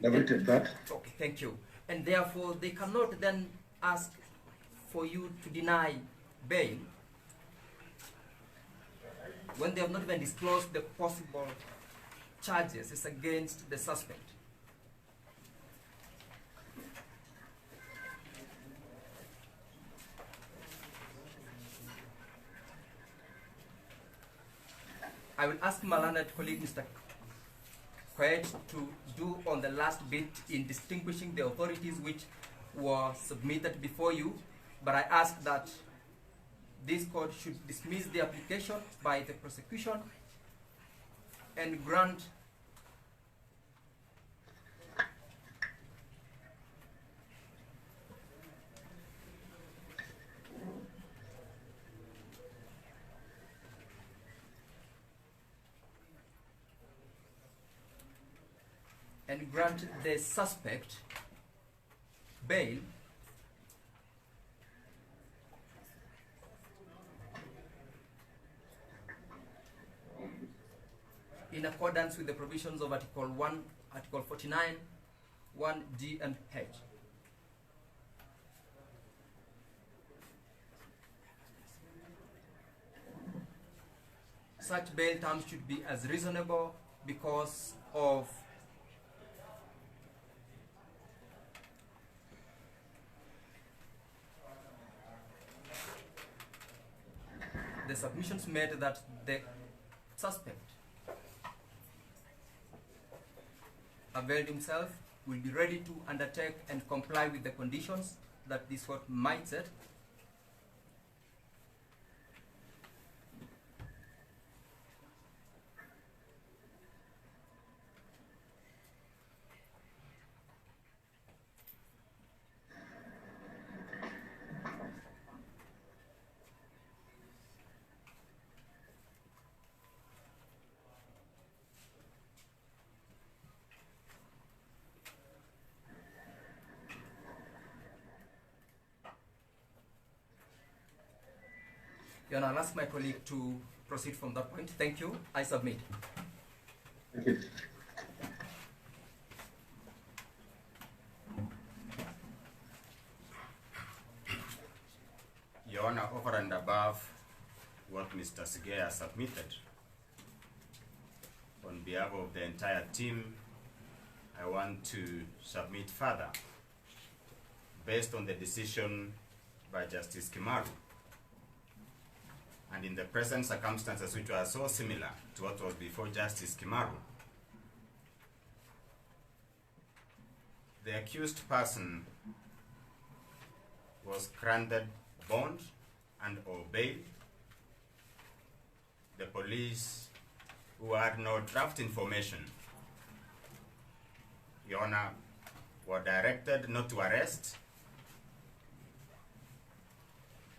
Speaker 7: Noted that.
Speaker 6: Okay, thank you. And therefore they cannot then ask for you to deny bail when they have not even disclosed the possible charges is against the suspect. I will ask my learned colleague, Mr. Quaid, to do on the last bit in distinguishing the authorities which were submitted before you, but I ask that this court should dismiss the application by the prosecution and grant the suspect bail in accordance with the provisions of Article 1, Article 49, 1G and H. Such bail terms should be as reasonable because of the submissions made that the suspect availed himself, will be ready to undertake and comply with the conditions that this court might set. Your Honor, I'll ask my colleague to proceed from that point. Thank you. I submit.
Speaker 7: Thank you.
Speaker 9: Your Honor, over and above what Mr. Sigea submitted, on behalf of the entire team, I want to submit further, based on the decision by Justice Kimaru, and in the present circumstances which were so similar to what was before Justice Kimaru, the accused person was granted bond and or bail. The police, who had no draft information, Your Honor, were directed not to arrest,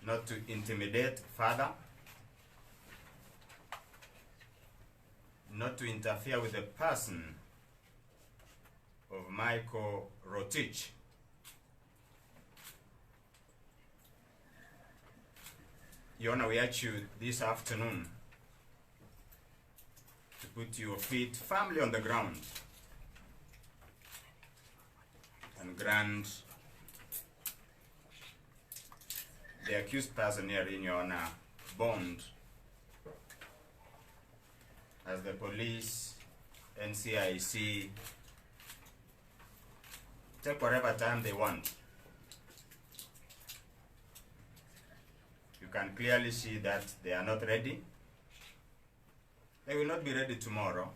Speaker 9: not to intimidate further, not to interfere with the person of Michael Rotich. Your Honor, we urge you this afternoon to put your feet firmly on the ground and grant the accused person here, in Your Honor, bond, as the police, NCIC, take whatever time they want. You can clearly see that they are not ready. They will not be ready tomorrow.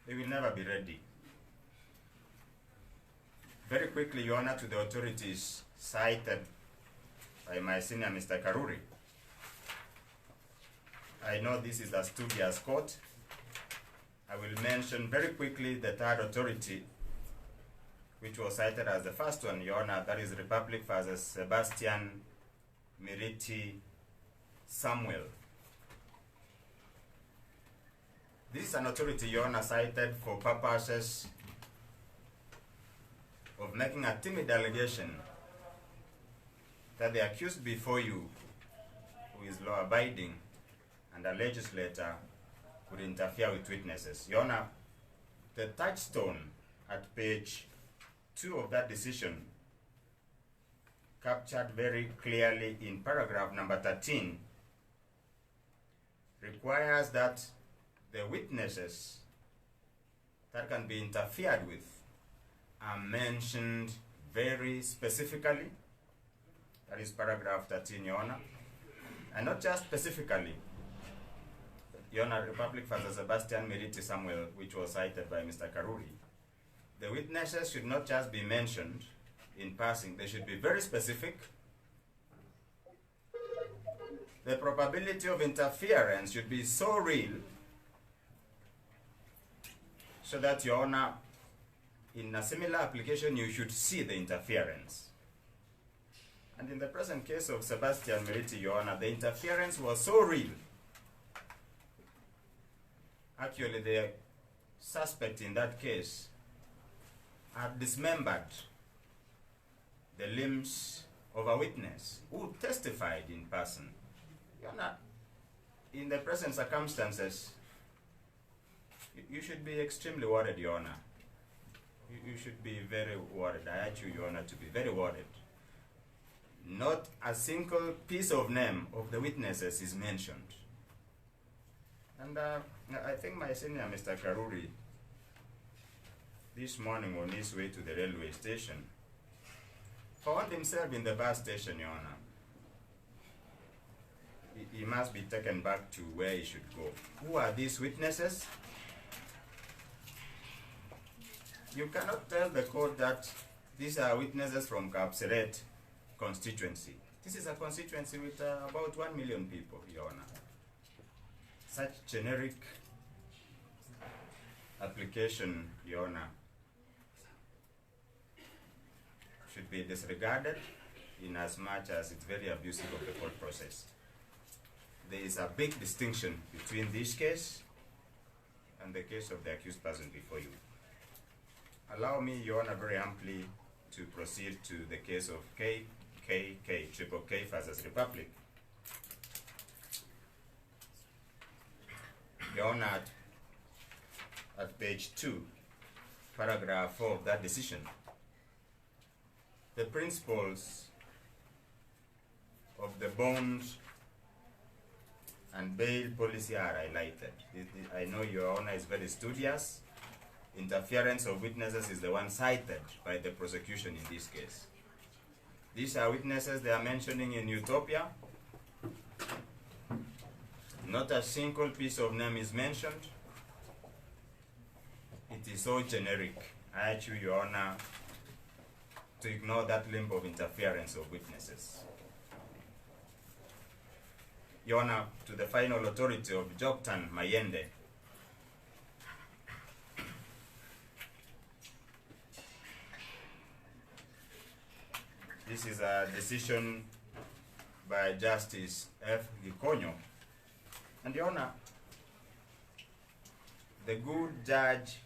Speaker 9: They will never be ready. Very quickly, Your Honor, to the authorities cited by my senior, Mr. Karuri. I know this is a studious court. I will mention very quickly the third authority, which was cited as the first one, Your Honor, that is Republic versus Sebastian Miriti Samuel. This is an authority, Your Honor, cited for purposes of making a timid allegation that the accused before you, who is law-abiding and a legislator, would interfere with witnesses. Your Honor, the touchstone at page 2 of that decision, captured very clearly in paragraph number 13, requires that the witnesses that can be interfered with are mentioned very specifically. That is paragraph 13, Your Honor. And not just specifically, Your Honor, Republic versus Sebastian Miriti Samuel, which was cited by Mr. Karuri. The witnesses should not just be mentioned in passing, they should be very specific. The probability of interference should be so real so that, Your Honor, in a similar application, you should see the interference. And in the present case of Sebastian Miriti, Your Honor, the interference was so real. Actually, the suspect in that case had dismembered the limbs of a witness who testified in person. Your Honor, in the present circumstances, you should be extremely worried, Your Honor. You should be very worried. I urge you, Your Honor, to be very worried. Not a single piece of name of the witnesses is mentioned. And I think my senior, Mr. Karuri, this morning on his way to the railway station, found himself in the bus station, Your Honor. He must be taken back to where he should go. Who are these witnesses? You cannot tell the court that these are witnesses from Kapseret constituency. This is a constituency with about 1 million people, Your Honor. Such generic application, Your Honor, should be disregarded in as much as it's very abusive of the court process. There is a big distinction between this case and the case of the accused person before you. Allow me, Your Honor, very amply to proceed to the case of Triple K versus Republic. Your Honor, at page 2, paragraph 4 of that decision, the principles of the bond and bail policy are highlighted. I know Your Honor is very studious. Interference of witnesses is the one cited by the prosecution in this case. These are witnesses they are mentioning in Utopia. Not a single piece of name is mentioned. It is so generic. I urge you, Your Honor, to ignore that limb of interference of witnesses. Your Honor, to the final authority of Joktan Mayende, this is a decision by Justice F. Gikonyo. And Your Honor, the good judge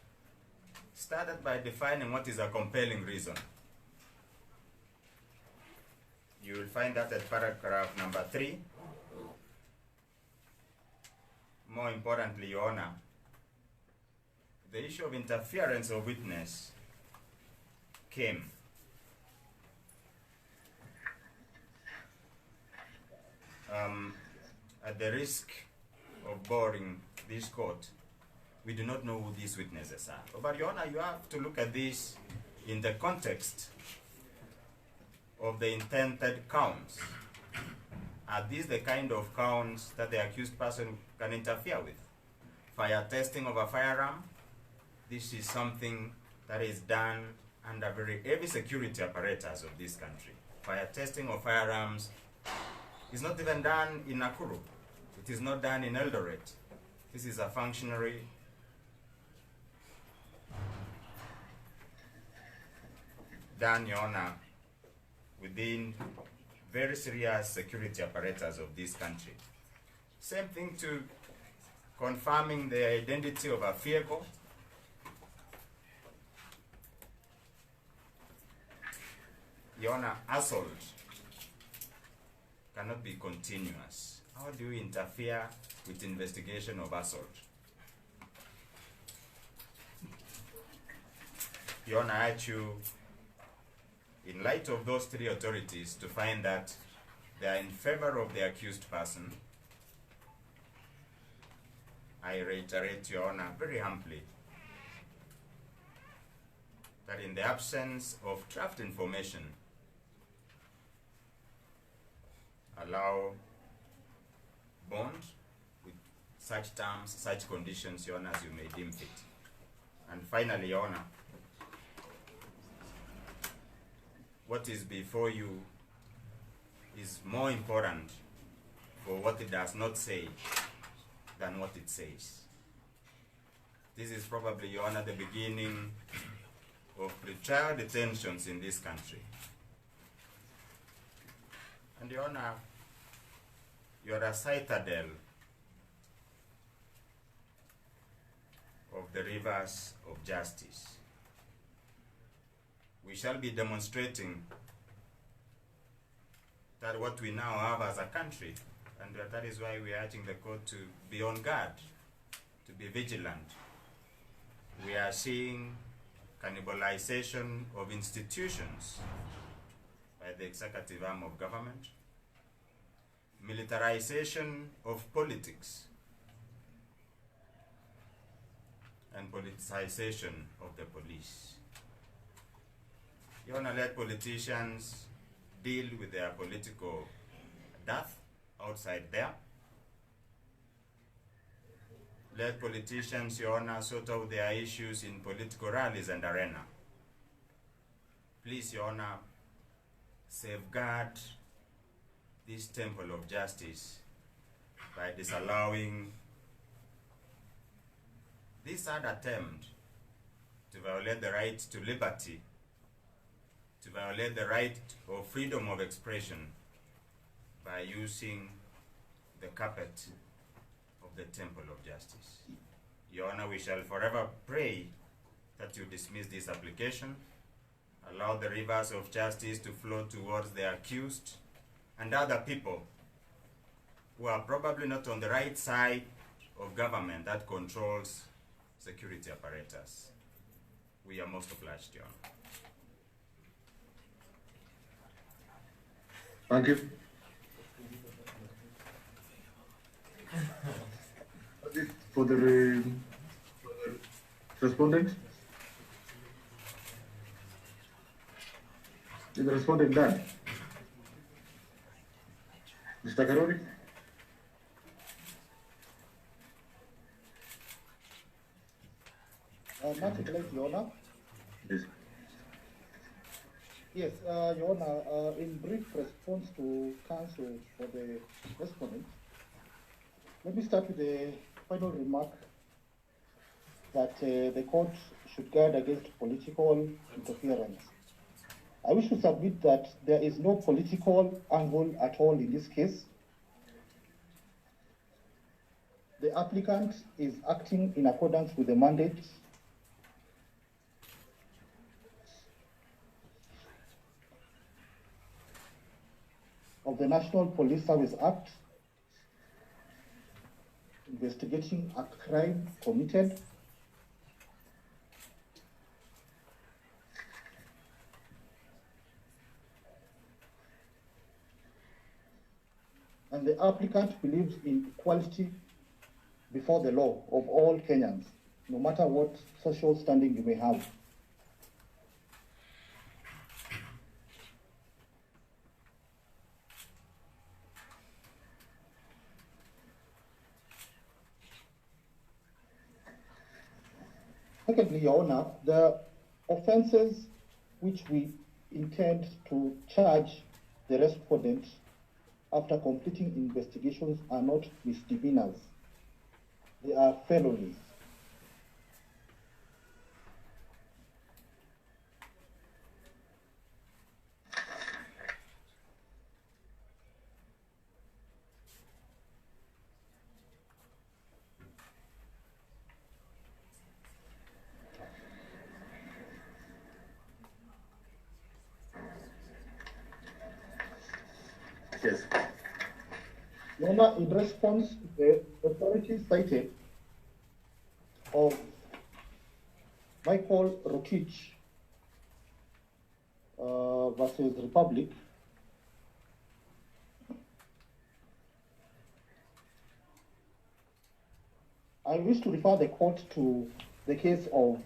Speaker 9: started by defining what is a compelling reason. You will find that at paragraph number 3. More importantly, Your Honor, the issue of interference of witness came at the risk of boring this court. We do not know who these witnesses are. But Your Honor, you have to look at this in the context of the intended counts. Are these the kind of counts that the accused person can interfere with? Fire testing of a firearm, this is something that is done under very heavy security apparatus of this country. Fire testing of firearms is not even done in Nakuru. It is not done in Eldoret. This is a functionary done, Your Honor, within very serious security apparatus of this country. Same thing to confirming the identity of a vehicle. Your Honor, assault cannot be continuous. How do you interfere with investigation of assault? Your Honor, I urge you, in light of those three authorities, to find that they are in favor of the accused person. I reiterate, Your Honor, very humbly, that in the absence of draft information, allow bond with such terms, such conditions, Your Honor, as you may deem fit. And finally, Your Honor, what is before you is more important for what it does not say than what it says. This is probably, Your Honor, the beginning of pretrial detentions in this country. And Your Honor, you are a citadel of the rivers of justice. We shall be demonstrating that what we now have as a country, and that is why we are urging the court to be on guard, to be vigilant. We are seeing cannibalization of institutions by the executive arm of government, militarization of politics, and politicization of the police. Your Honor, let politicians deal with their political death outside there. Let politicians, Your Honor, sort out their issues in political rallies and arena. Please, Your Honor, safeguard this temple of justice by disallowing this sad attempt to violate the right to liberty, to violate the right of freedom of expression by using the carpet of the temple of justice. Your Honor, we shall forever pray that you dismiss this application, allow the rivers of justice to flow towards the accused and other people who are probably not on the right side of government that controls security apparatus. We are most obliged, Your Honor.
Speaker 7: Thank you. For the respondent? Is the respondent done? Mr. Karori?
Speaker 8: Much obliged, Your Honor.
Speaker 7: Yes.
Speaker 8: Yes, Your Honor, in brief response to counsel for the respondent, let me start with the final remark that the court should guard against political interference. I wish to submit that there is no political angle at all in this case. The applicant is acting in accordance with the mandate of the National Police Service Act, investigating a crime committed and the applicant believes in equality before the law of all Kenyans, no matter what social standing you may have. Secondly, Your Honor, the offenses which we intend to charge the respondent after completing investigations are not misdemeanors. They are felonies.
Speaker 7: Yes.
Speaker 8: Your Honor, in response to the authorities cited of Michael Rotich versus Republic, I wish to refer the court to the case of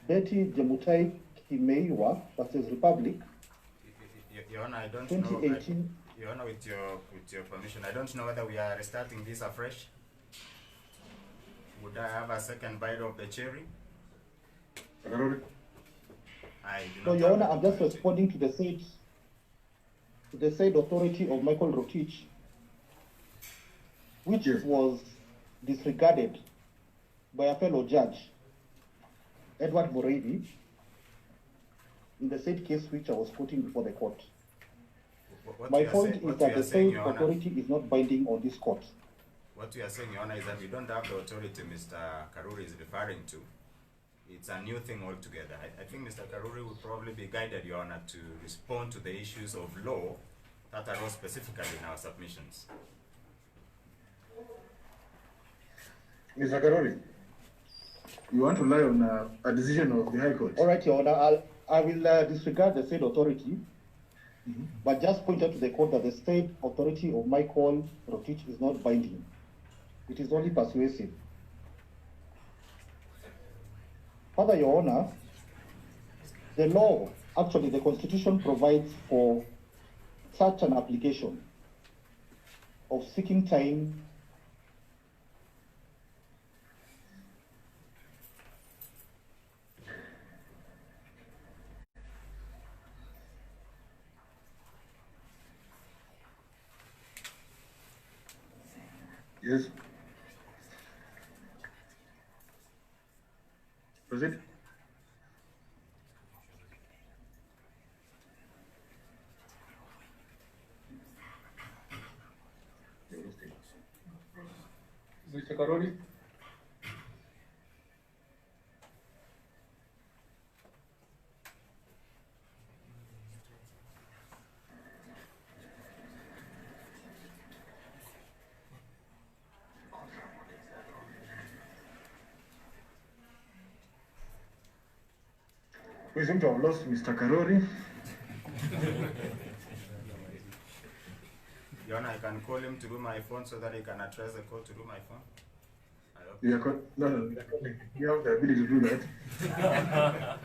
Speaker 8: Betty Jemutai Kimeiwa versus Republic,
Speaker 9: Your Honor, I don't
Speaker 8: 2018.
Speaker 9: know. Your Honor, with your permission, I don't know whether we are restarting this afresh. Would I have a second bite of the cherry?
Speaker 7: Karori?
Speaker 9: I do
Speaker 8: No,
Speaker 9: not
Speaker 8: Your
Speaker 9: have
Speaker 8: Honor, I'm just
Speaker 9: authority.
Speaker 8: responding to the said authority of Michael Rotich, which
Speaker 7: Yes.
Speaker 8: was disregarded by a fellow judge, Edward Moredi, in the said case which I was quoting before the court.
Speaker 9: What
Speaker 8: My
Speaker 9: you are
Speaker 8: point
Speaker 9: saying-
Speaker 8: is
Speaker 9: what
Speaker 8: that
Speaker 9: you
Speaker 8: the
Speaker 9: are saying,
Speaker 8: said
Speaker 9: Your Honor,
Speaker 8: authority is not binding on this court.
Speaker 9: what you are saying, Your Honor, is that we don't have the authority Mr. Karuri is referring to. It's a new thing altogether. I think Mr. Karuri will probably be guided, Your Honor, to respond to the issues of law that arose specifically in our submissions.
Speaker 7: Mr. Karori, you want to rely on a decision of the High Court?
Speaker 8: All right, Your Honor, I will disregard the said authority, but just point out to the court that the state authority of Michael Rotich is not binding. It is only persuasive. Further, Your Honor, the law, actually the Constitution provides for such an application of seeking time
Speaker 7: Yes. Proceed. Mr. Karori? We seem to have lost Mr. Karori.
Speaker 9: Your Honor, I can call him through my phone so that he can address the call through my phone.
Speaker 7: No, you have the ability to do that.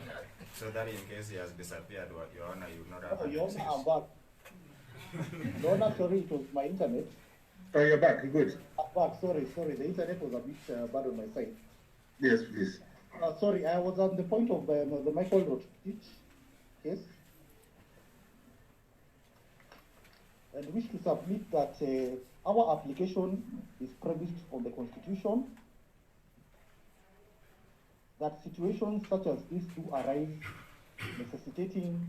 Speaker 9: So that in case he has disappeared, Your Honor, you would not have an
Speaker 8: Your Honor,
Speaker 9: excuse.
Speaker 8: I'm back. Your Honor, sorry, it was my internet.
Speaker 7: Oh, you're back. Good.
Speaker 8: I'm back. Sorry. The internet was a bit bad on my side.
Speaker 7: Yes, please.
Speaker 8: Sorry, I was on the point of the Michael Rodriguez case. And wish to submit that our application is premised on the Constitution, that situations such as these do arise, necessitating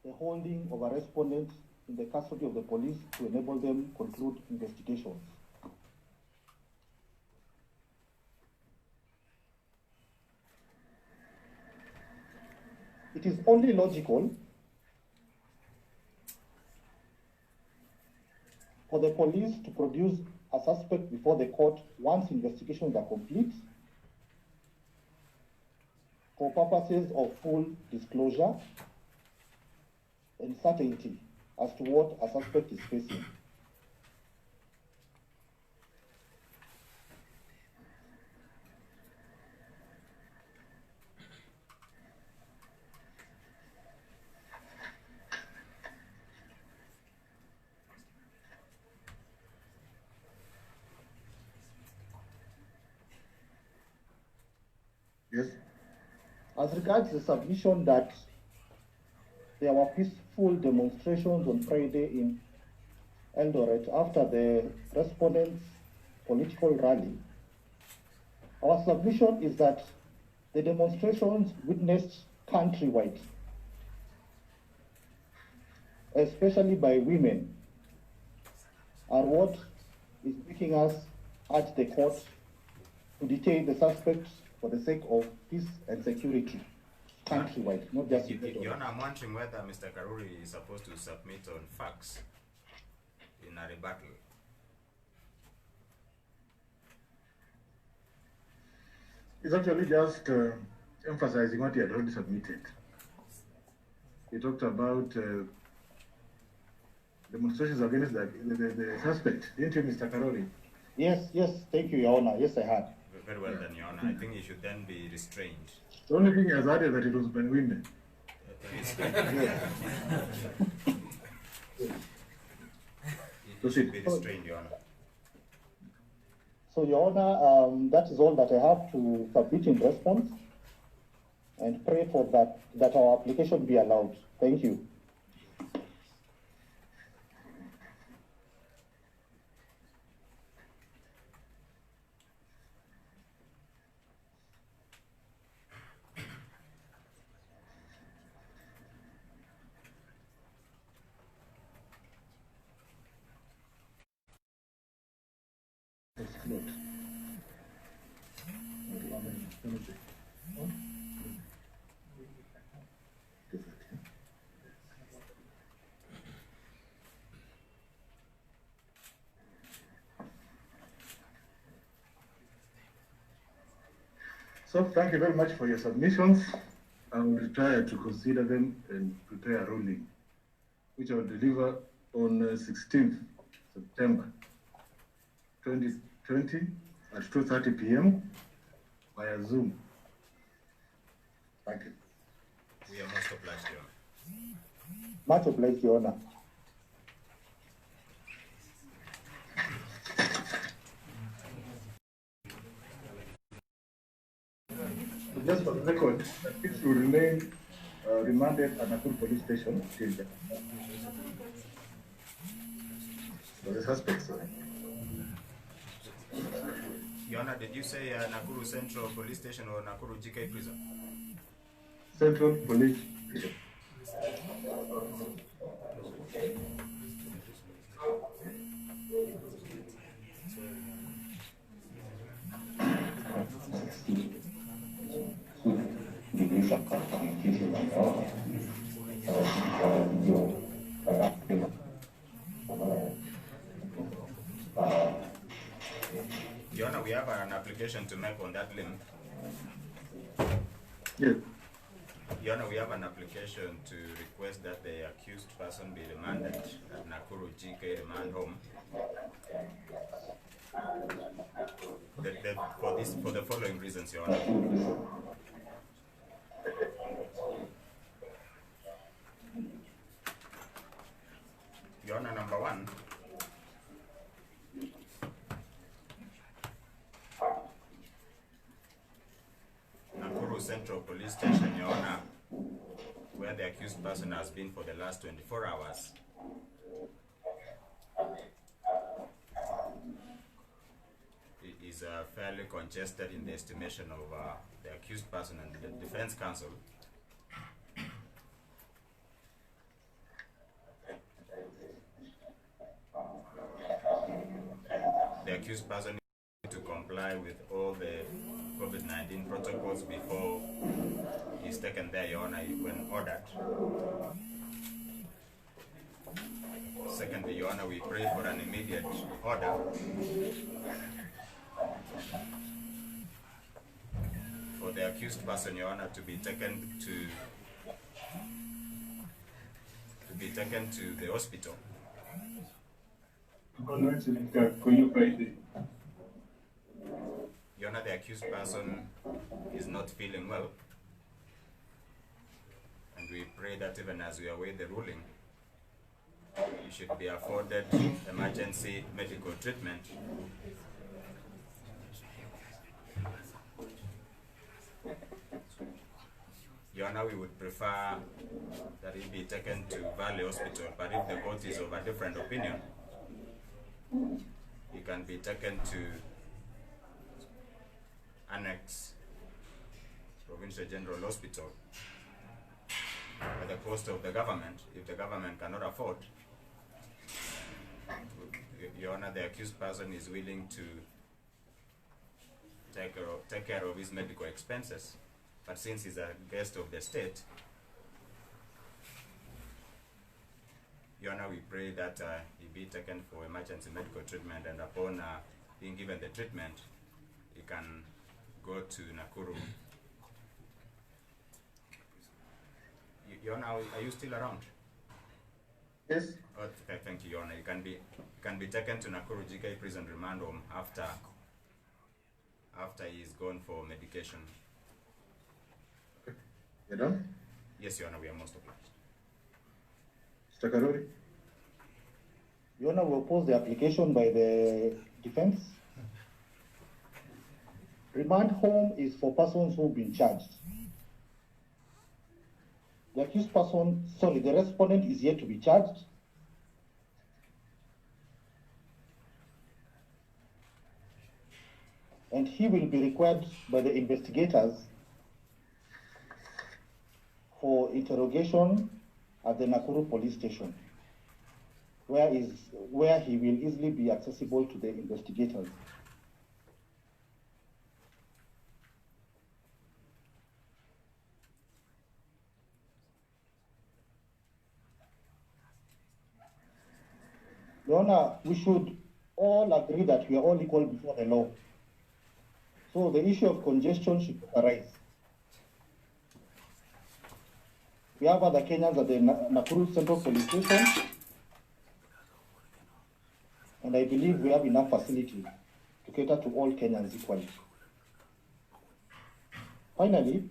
Speaker 8: the holding of a respondent in the custody of the police to enable them conclude investigations. It is only logical for the police to produce a suspect before the court once investigations are complete for purposes of full disclosure and certainty as to what a suspect is facing.
Speaker 7: Yes.
Speaker 8: As regards the submission that there were peaceful demonstrations on Friday in Eldoret after the respondents' political rally, our submission is that the demonstrations witnessed countrywide, especially by women, are what is making us urge the court to detain the suspects for the sake of peace and security countrywide, not just in Eldoret.
Speaker 9: Your Honor, I'm wondering whether Mr. Karuri is supposed to submit on facts in a rebuttal.
Speaker 7: It's actually just emphasizing what he had already submitted. He talked about demonstrations against the suspect, didn't you, Mr. Karori?
Speaker 8: Yes, thank you, Your Honor. Yes, I had.
Speaker 9: Very well then, Your Honor. I think he should then be restrained.
Speaker 7: The only thing he has added that it was by women.
Speaker 9: He should be restrained, Your Honor.
Speaker 8: So, Your Honor, that is all that I have to submit in response, and pray for that our application be allowed. Thank you.
Speaker 7: So thank you very much for your submissions. I will try to consider them and prepare a ruling, which I will deliver on 16th September 2020 at 2:30 p.m. via Zoom. Thank you.
Speaker 9: We are most obliged, Your Honor.
Speaker 8: Much obliged, Your Honor.
Speaker 7: Just for the record, it will remain remanded at Nakuru police station till then. For the suspects.
Speaker 9: Your Honor, did you say Nakuru Central Police Station or Nakuru GK Prison?
Speaker 7: Central Police Station.
Speaker 9: Your Honor, we have an application to make on that link.
Speaker 7: Yes.
Speaker 9: Your Honor, we have an application to request that the accused person be remanded at Nakuru GK Remand Home. For the following reasons, Your Honor. Your Honor, number one, Nakuru Central Police Station, Your Honor, where the accused person has been for the last 24 hours, is fairly congested in the estimation of the accused person and the defense counsel. The accused person needs to comply with all the COVID-19 protocols before he's taken there, Your Honor, when ordered. Secondly, Your Honor, we pray for an immediate order for the accused person, Your Honor, to be taken to the hospital.
Speaker 3: Your Honor,
Speaker 9: Your Honor, the accused person is not feeling well, and we pray that even as we await the ruling, you should be afforded emergency medical treatment. Your Honor, we would prefer that he be taken to Valley Hospital, but if the court is of a different opinion, he can be taken to Annex Provincial General Hospital at the cost of the government, if the government cannot afford. Your Honor, the accused person is willing to take care of his medical expenses, but since he's a guest of the state, Your Honor, we pray that he be taken for emergency medical treatment, and upon being given the treatment, he can go to Nakuru. Your Honor, are you still around?
Speaker 7: Yes.
Speaker 9: Okay, thank you, Your Honor. You can be taken to Nakuru GK Prison Remand Home after he is gone for medication.
Speaker 7: You done?
Speaker 9: Yes, Your Honor, we are most obliged.
Speaker 7: Mr. Karori?
Speaker 8: Your Honor, we oppose the application by the defense. Remand home is for persons who've been charged. The accused person, the respondent is yet to be charged. And he will be required by the investigators for interrogation at the Nakuru police station, where he will easily be accessible to the investigators. Your Honor, we should all agree that we are all equal before the law. So the issue of congestion should arise. We have other Kenyans at the Nakuru Central Police Station, and I believe we have enough facility to cater to all Kenyans equally. Finally,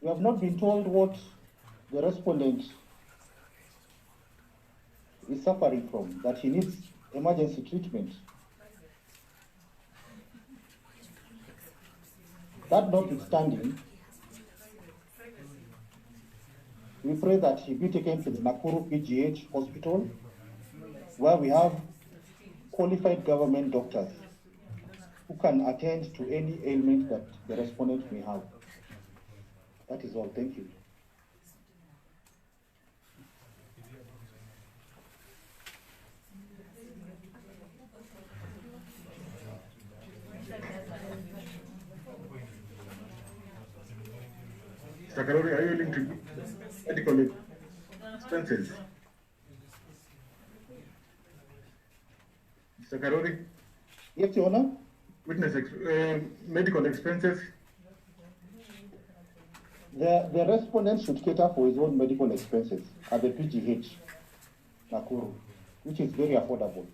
Speaker 8: we have not been told what the respondent is suffering from, that he needs emergency treatment. That notwithstanding, we pray that he be taken to the Nakuru PGH hospital, where we have qualified government doctors who can attend to any ailment that the respondent may have. That is all. Thank you.
Speaker 7: Mr. Karori, are you willing to give medical expenses? Mr. Karori?
Speaker 8: Yes, Your Honor.
Speaker 7: medical expenses.
Speaker 8: The respondent should cater for his own medical expenses at the PGH, Nakuru, which is very affordable.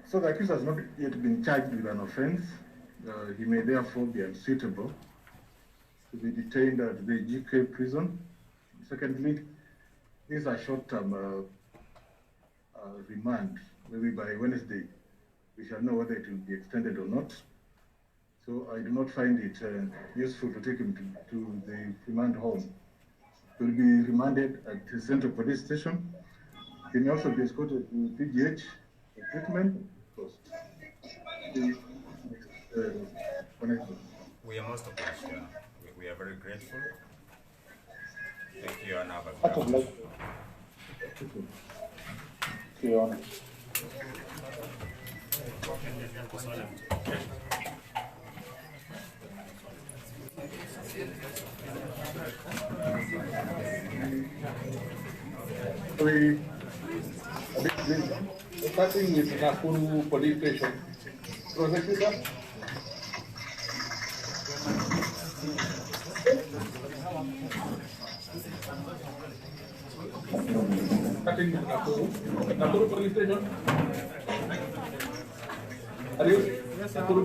Speaker 7: So the accused has not yet been charged with an offense. He may therefore be unsuitable to be detained at the GK prison. Secondly, these are short-term remand, maybe by Wednesday. We shall know whether it will be extended or not. So I do not find it useful to take him to the remand home. He will be remanded at the Central Police Station. He may also be escorted to PGH for treatment.
Speaker 9: We are most obliged. We are very grateful. Thank you, Your Honor.
Speaker 8: Your Honor.
Speaker 10: Starting with Nakuru Police Station. Prosecutor. Starting with Nakuru Police Station. Are you? Yes, Nakuru.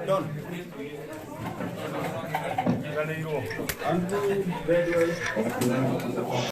Speaker 4: Done.
Speaker 10: Andrew Bedwell.